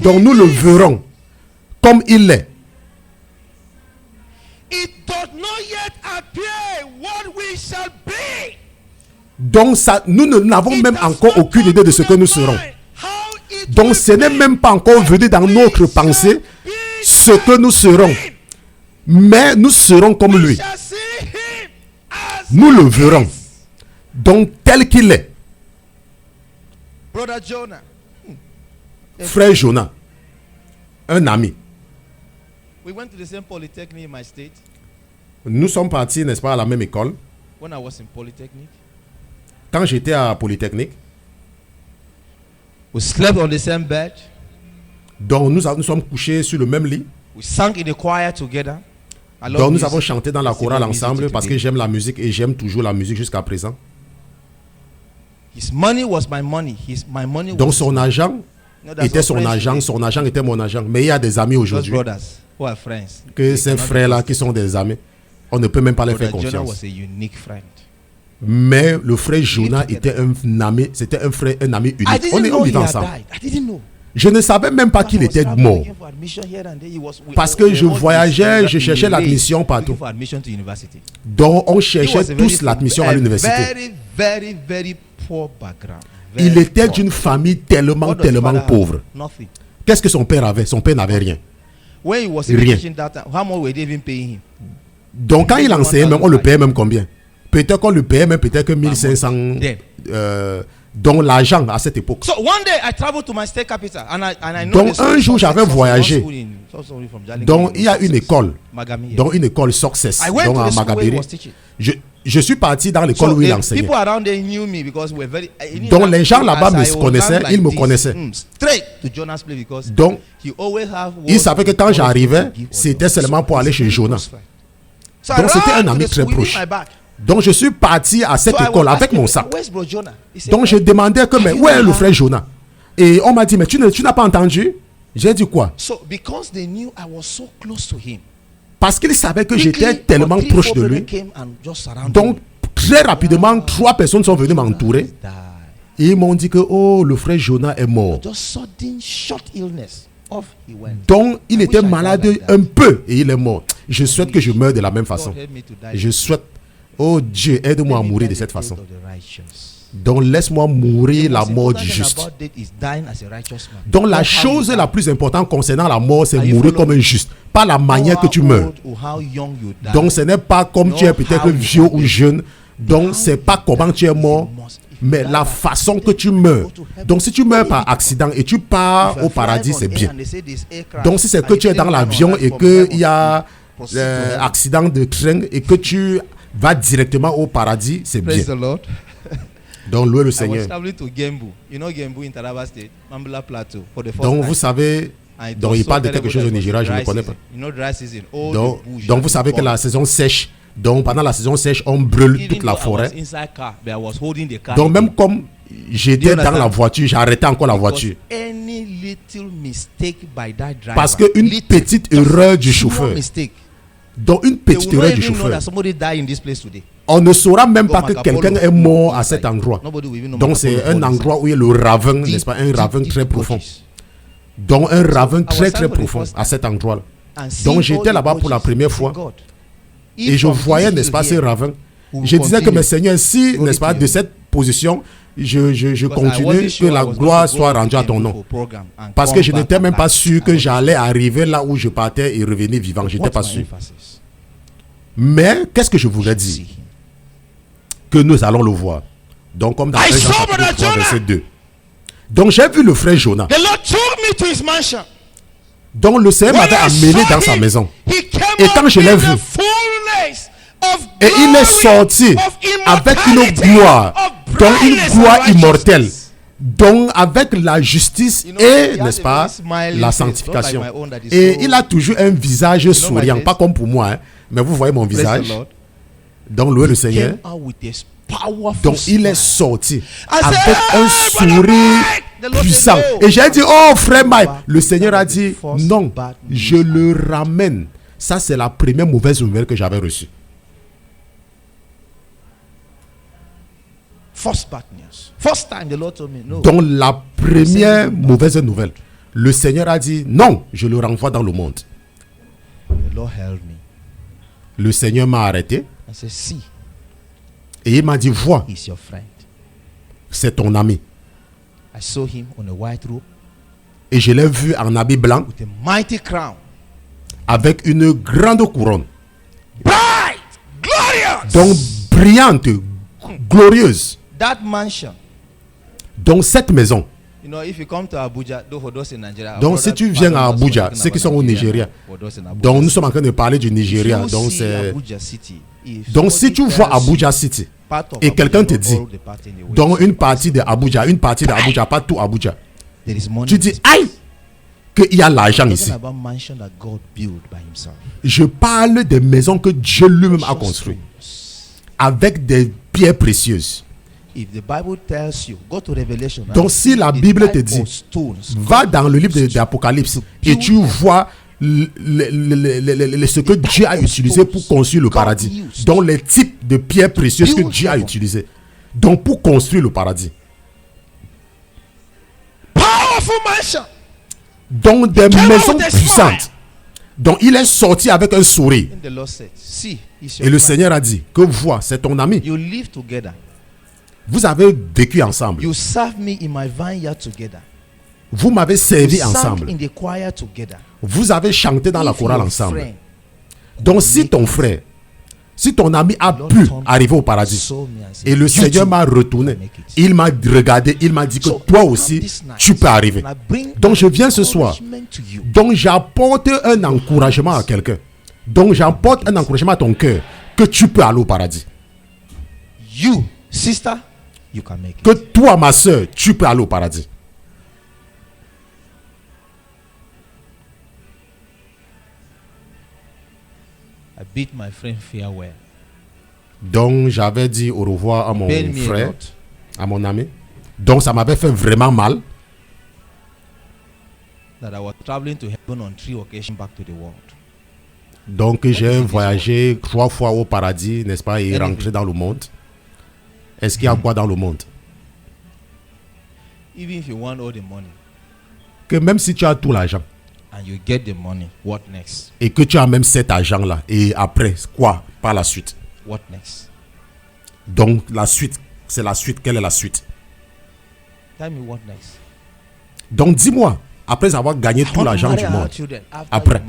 Donc nous le verrons comme il est. It does not yet appear what we Donc ça, nous n'avons même encore aucune idée de ce que nous serons. Donc ce n'est même pas encore venu dans notre pensée ce que nous serons. Mais nous serons comme lui. Nous le verrons. Donc tel qu'il est. Frère Jonah, un ami. Nous sommes partis, n'est-ce pas, à la même école. Quand j'étais à Polytechnique, we slept on the same bed. Donc nous sommes couchés sur le même lit. We sang in the choir together. Donc nous avons chanté dans la chorale ensemble parce que j'aime la musique et j'aime toujours la musique jusqu'à présent. His money was my money. My money donc son argent était son argent était mon argent. Mais il y a des amis aujourd'hui que ces frères-là qui sont des amis, on ne peut même pas les faire confiance. Mais le frère Jonah était un ami, c'était un ami unique. On vivait ensemble. Je ne savais même pas qu'il était mort. Parce que je voyageais, je cherchais l'admission partout. Donc on cherchait tous l'admission à l'université. Il était d'une famille tellement pauvre. Qu'est-ce que son père avait? Son père n'avait rien. Rien. Donc quand il enseignait, même, on le payait même combien? Peut-être qu'on le payait même peut-être que 1500 donc l'argent à cette époque. Donc un jour j'avais voyagé. Donc il y a une école. Donc une école Success. Donc à Magabiri. Je suis parti dans l'école où il enseignait. Donc les gens là-bas me connaissaient, ils me connaissaient. Donc ils savaient que quand j'arrivais, c'était seulement pour aller chez Jonas. Donc c'était un ami très proche. Donc je suis parti à cette école avec mon sac. Donc je demandais que mais où est le frère Jonah? Et on m'a dit mais tu n'as pas entendu? J'ai dit quoi? Parce qu'ils savaient que j'étais tellement proche de lui. Donc très rapidement 3 personnes sont venues m'entourer. Et ils m'ont dit que oh le frère Jonah est mort. Donc il était malade un peu et il est mort. Je souhaite que je meure de la même façon. Je souhaite. Oh Dieu, aide-moi à mourir de cette façon. Donc laisse-moi mourir la mort du juste. Donc la chose la plus importante concernant la mort, c'est mourir comme un juste. Pas la manière que tu meurs. Donc ce n'est pas comme tu es peut-être vieux ou jeune. Donc c'est pas comment tu es mort, mais la façon que tu meurs. Donc si tu meurs par accident et tu pars au paradis, c'est bien. Donc si c'est que tu es dans l'avion et qu'il y a accident de train et que tu va directement au paradis, c'est bien. Donc louez le Seigneur. Donc vous savez, donc il parle de quelque chose au Nigeria, je ne connais pas. Donc vous savez que la saison sèche, donc pendant la saison sèche, on brûle toute la forêt. Donc même comme j'étais dans la voiture, j'arrêtais encore la voiture. Parce qu'une petite erreur du chauffeur. Donc une petite erreur du chauffeur. On ne saura même pas que quelqu'un est mort à cet endroit. Donc c'est un endroit où il y a le ravin, n'est-ce pas, un ravin très profond. Donc un ravin très profond à cet endroit-là. Donc j'étais là-bas pour la première fois. Et je voyais, n'est-ce pas, ce ravin. Je disais que, mais Seigneur, si, n'est-ce pas, de cette position, je continue, que la gloire soit rendue à ton nom. Parce que je n'étais même pas sûr que j'allais arriver là où je partais et revenir vivant. Je n'étais pas sûr. Mais qu'est-ce que je voudrais dire? Que nous allons le voir. Donc comme dans 1 Jean chapitre 3 verset 2. Donc j'ai vu le frère Jonah. Donc le Seigneur m'avait amené dans sa maison. Et quand je l'ai vu, et il est sorti avec une gloire, donc une gloire immortelle, donc avec la justice et, n'est-ce pas, la sanctification. Et il a toujours un visage souriant, pas comme pour moi, hein, mais vous voyez mon visage. Donc louez le Seigneur. Donc il est sorti avec un sourire puissant. Et j'ai dit, oh frère Mike, le Seigneur a dit, non, je le ramène. Ça c'est la première mauvaise nouvelle que j'avais reçue. Donc la première mauvaise nouvelle, le Seigneur a dit, non, je le renvoie dans le monde. Le Seigneur m'a arrêté. Et il m'a dit, vois, he's your friend. c'est ton ami. I saw him on a white robe. Et je l'ai vu en habit blanc. With a mighty crown. Avec une grande couronne. Bright, glorious. Donc brillante, glorieuse. That mansion. Donc cette maison. You know, if you come to Abuja, donc si tu viens à Abuja, ceux qui sont au Nigeria, donc nous sommes en train de parler du Nigeria, donc c'est... Donc si tu vois Abuja City, et quelqu'un te dit, dans une partie de Abuja, pas tout Abuja, tu dis, aïe, qu'il y a l'argent ici. Je parle des maisons que Dieu lui-même a construites, avec des pierres précieuses. Donc si la Bible te dit, va dans le livre de l'Apocalypse et tu vois ce que Dieu a utilisé pour construire le paradis. Donc les types de pierres précieuses que Dieu a utilisées. Donc pour construire le paradis. Donc des maisons puissantes. Donc il est sorti avec un sourire. Et le Seigneur a dit, que vois, c'est ton ami. Vous avez vécu ensemble. Vous m'avez servi ensemble. Vous avez chanté dans la chorale ensemble. Donc si ton frère, si ton ami a pu arriver au paradis, et le Seigneur m'a retourné, il m'a regardé, il m'a dit que toi aussi, tu peux arriver. Donc je viens ce soir. Donc j'apporte un encouragement à quelqu'un. Donc j'apporte un encouragement à ton cœur, que tu peux aller au paradis. You, sister, you can make it. Que toi, ma soeur, tu peux aller au paradis. I bid my friend farewell. Donc j'avais dit au revoir à mon frère, à mon ami. Donc ça m'avait fait vraiment mal. That I was traveling to heaven on 3 occasions back to the world. Donc j'ai voyagé 3 fois au paradis, n'est-ce pas, et rentré dans le monde. Est-ce qu'il y a quoi dans le monde? Even if you want all the money, que même si tu as tout l'argent, and you get the money, what next? Et que tu as même cet argent-là, et après, quoi par la suite? What next? Donc la suite, c'est la suite. Quelle est la suite? Tell me what next. Donc dis-moi, après avoir gagné tout l'argent du monde, après,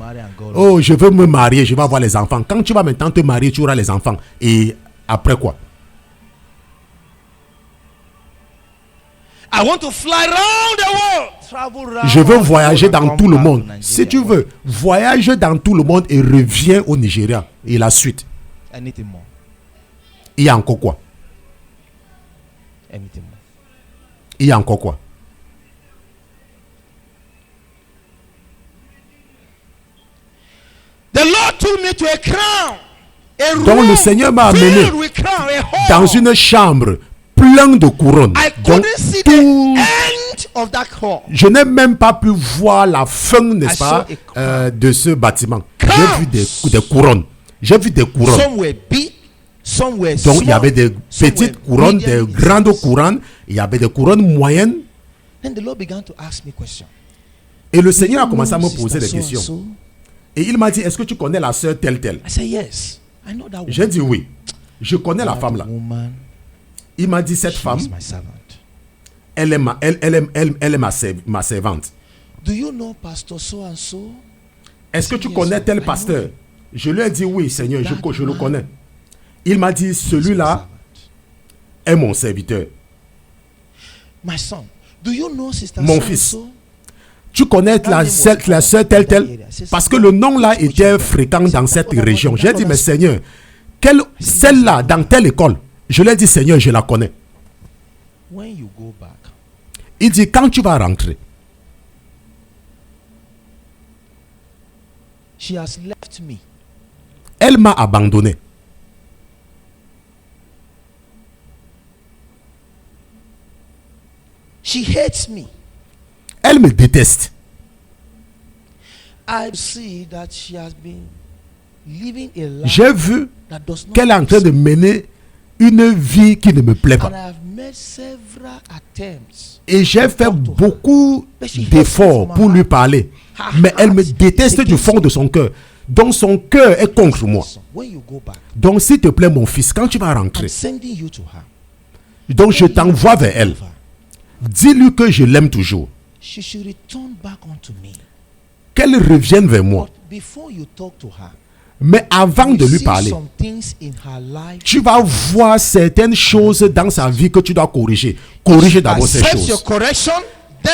oh, je veux me marier, je vais avoir les enfants. Quand tu vas maintenant te marier, tu auras les enfants. Et après quoi? I want to fly around the world. Travel around. Je veux voyager dans tout le monde. Si tu veux, voyage dans tout le monde et reviens au Nigeria. Et la suite. Anything more. Il y a encore quoi? Anything more. Il y a encore quoi? The Lord took me to a crown. Donc le Seigneur m'a amené dans une chambre pleine de couronnes. Donc, je n'ai même pas pu voir la fin, n'est-ce pas, de ce bâtiment. J'ai vu des couronnes. J'ai vu des couronnes. Donc il y avait des petites couronnes, des grandes couronnes. Il y avait des couronnes moyennes. Et le Seigneur a commencé à me poser des questions. Et il m'a dit, est-ce que tu connais la sœur telle telle? J'ai dit oui. Je connais la femme là. Il m'a dit, cette femme, elle est ma servante. Est-ce que tu connais tel pasteur? Je lui ai dit oui, Seigneur, je le connais. Il m'a dit, celui-là est mon serviteur. Mon fils, tu connais la sœur telle telle? Parce que le nom là était fréquent dans cette région. J'ai dit, mais Seigneur, celle-là, dans telle école? Je lui ai dit, Seigneur, je la connais. Il dit, quand tu vas rentrer, elle m'a abandonné. Elle me déteste. J'ai vu qu'elle est en train de mener une vie qui ne me plaît pas. Et j'ai fait beaucoup d'efforts pour lui parler. Mais elle me déteste du fond de son cœur. Donc son cœur est contre moi. Donc s'il te plaît mon fils, quand tu vas rentrer, donc je t'envoie vers elle. Dis-lui que je l'aime toujours. Qu'elle revienne vers moi. Mais avant de lui parler, tu vas voir certaines choses dans sa vie que tu dois corriger. Corriger d'abord ces choses.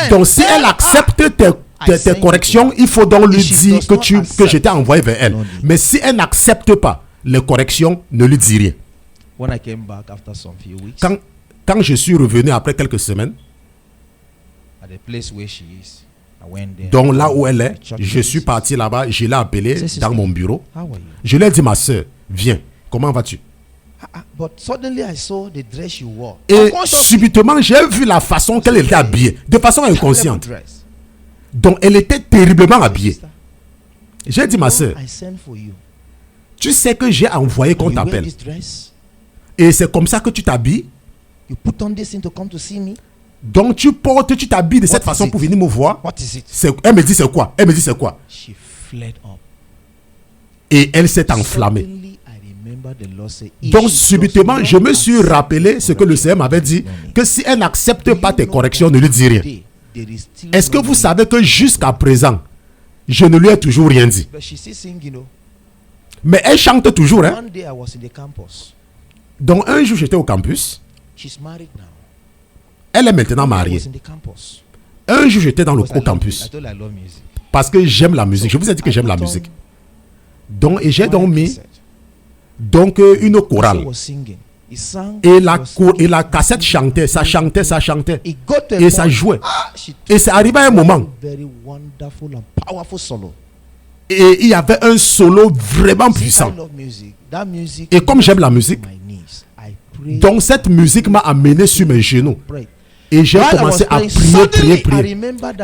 Donc si elle accepte tes corrections, il faut donc lui dire que je t'ai envoyé vers elle. Mais si elle n'accepte pas les corrections, ne lui dis rien. Quand je suis revenu après quelques semaines, donc là où elle est, je suis parti là-bas, je l'ai appelée dans mon bureau. Je lui ai dit, ma soeur, viens, comment vas-tu? Et subitement, j'ai vu la façon qu'elle était habillée, de façon inconsciente. Donc elle était terriblement habillée. J'ai dit, ma soeur, tu sais que j'ai envoyé qu'on t'appelle. Et c'est comme ça que tu t'habilles. Donc tu t'habilles de cette façon pour venir me voir. Elle me dit c'est quoi? Elle me dit c'est quoi? Et elle s'est enflammée. Donc subitement, je me suis rappelé ce que le Seigneur m'avait dit, que si elle n'accepte pas tes corrections, ne lui dis rien. Est-ce que vous savez que jusqu'à présent, je ne lui ai toujours rien dit? Mais elle chante toujours. Hein? Donc un jour, j'étais au campus. Elle est maintenant mariée. Un jour, j'étais au campus. Parce que j'aime la musique. Je vous ai dit que j'aime la musique. Donc, et j'ai donc mis une chorale. Et la cassette chantait, ça chantait. Et ça jouait. Et c'est arrivé à un moment. Et il y avait un solo vraiment puissant. Et comme j'aime la musique, donc cette musique m'a amené sur mes genoux. Et j'ai commencé à prier.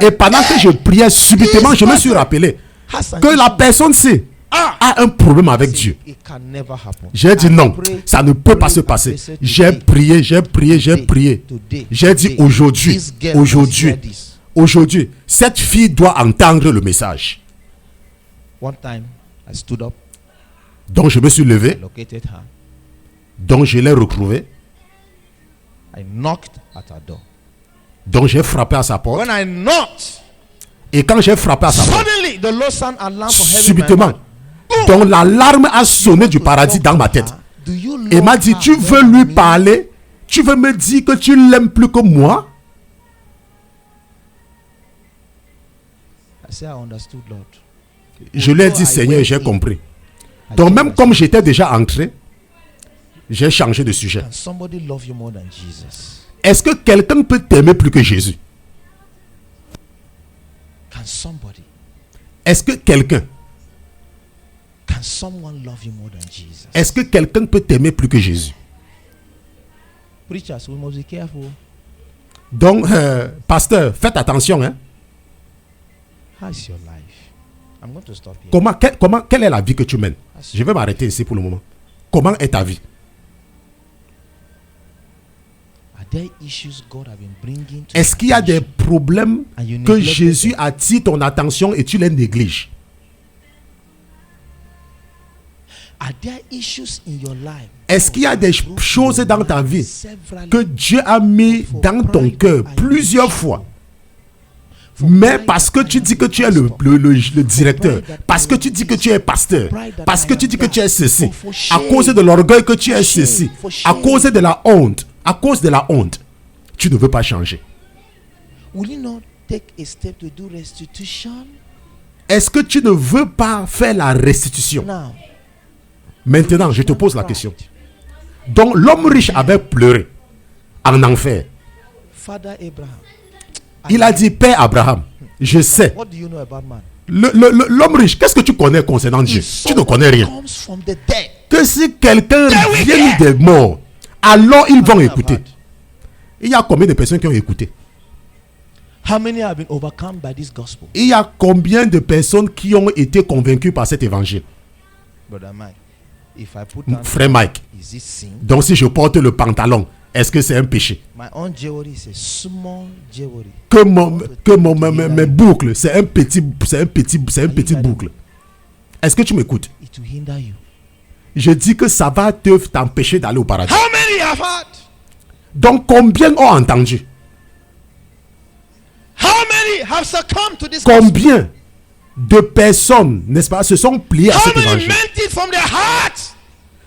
Et pendant que je priais, subitement, je me suis rappelé que la personne a un problème avec Dieu. J'ai dit non, ça ne peut pas se passer. J'ai prié. J'ai dit aujourd'hui, cette fille doit entendre le message. Donc je me suis levé. Donc je l'ai retrouvée. Donc j'ai frappé à sa porte. Et quand j'ai frappé à sa porte, subitement, donc l'alarme a sonné du paradis dans ma tête. Et m'a dit, tu veux lui parler? Tu veux me dire que tu l'aimes plus que moi? Je lui ai dit, Seigneur, j'ai compris. Donc même comme j'étais déjà entré, j'ai changé de sujet. Est-ce que quelqu'un peut t'aimer plus que Jésus? Est-ce que quelqu'un peut t'aimer plus que Jésus? Donc, pasteur, faites attention. Hein? Quelle est la vie que tu mènes? Je vais m'arrêter ici pour le moment. Comment est ta vie? Est-ce qu'il y a des problèmes que Jésus attire ton attention et tu les négliges? Est-ce qu'il y a des choses dans ta vie que Dieu a mis dans ton cœur plusieurs fois? Mais parce que tu dis que tu es le directeur, parce que tu dis que tu es pasteur, parce que tu dis que tu es ceci, à cause de l'orgueil que tu es ceci, à cause de la honte, tu ne veux pas changer. Est-ce que tu ne veux pas faire la restitution? Maintenant, je te pose la question. Donc, l'homme riche avait pleuré en enfer. Il a dit, Père Abraham, je sais. L'homme riche, qu'est-ce que tu connais concernant Dieu? Tu ne connais rien. Que si quelqu'un vient des morts, alors ils vont écouter. Il y a combien de personnes qui ont écouté? Il y a combien de personnes qui ont été convaincues par cet évangile? Frère Mike, donc si je porte le pantalon, est-ce que c'est un péché? Que mes boucles, c'est un petit boucle. Est-ce que tu m'écoutes? It will hinder you. Je dis que ça va t'empêcher d'aller au paradis. How many have heard? Donc combien ont entendu? How many have succumbed to this? Combien de personnes, n'est-ce pas, se sont pliées à cet évangile?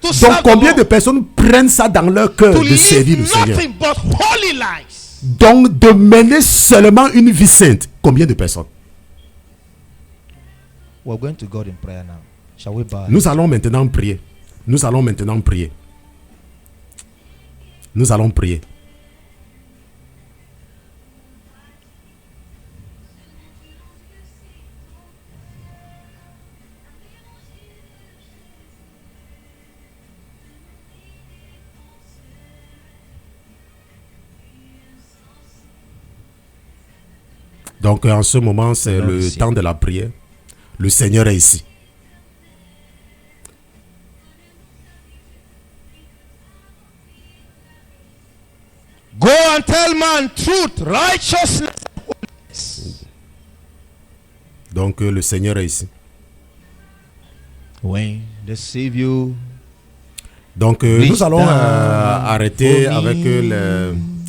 Donc combien de personnes prennent ça dans leur cœur de servir le Seigneur? Donc de mener seulement une vie sainte. Combien de personnes? We're going to God in prayer now. Shall we bow? Nous allons maintenant prier. Nous allons maintenant prier. Nous allons prier. Donc en ce moment, c'est le temps de la prière. Le Seigneur est ici. Go and tell man truth, righteousness. Donc le Seigneur est ici. When the Savior. Donc nous allons arrêter avec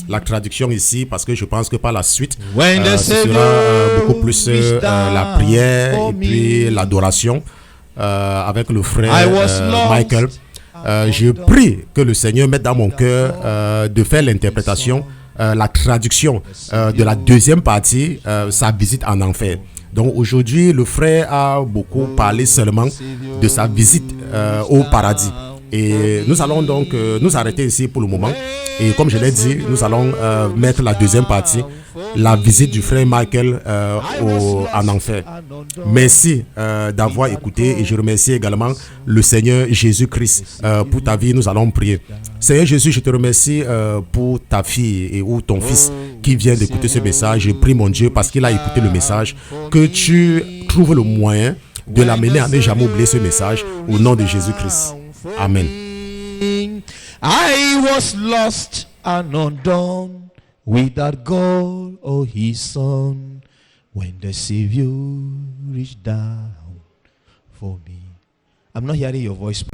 la traduction ici parce que je pense que par la suite ce sera beaucoup plus la prière et puis l'adoration avec le frère Michael. Je prie que le Seigneur mette dans mon cœur de faire l'interprétation, la traduction de la deuxième partie, sa visite en enfer. Donc aujourd'hui, le frère a beaucoup parlé seulement de sa visite au paradis. Et nous allons donc nous arrêter ici pour le moment. Et comme je l'ai dit, nous allons mettre la deuxième partie, la visite du frère Michael en enfer. Merci d'avoir écouté et je remercie également le Seigneur Jésus-Christ pour ta vie. Nous allons prier. Seigneur Jésus, je te remercie pour ta fille ou ton fils qui vient d'écouter ce message. Je prie mon Dieu parce qu'il a écouté le message, que tu trouves le moyen de l'amener à ne jamais oublier ce message au nom de Jésus-Christ. Amen. I was lost and undone without God or his son when the Savior reached down for me. I'm not hearing your voice.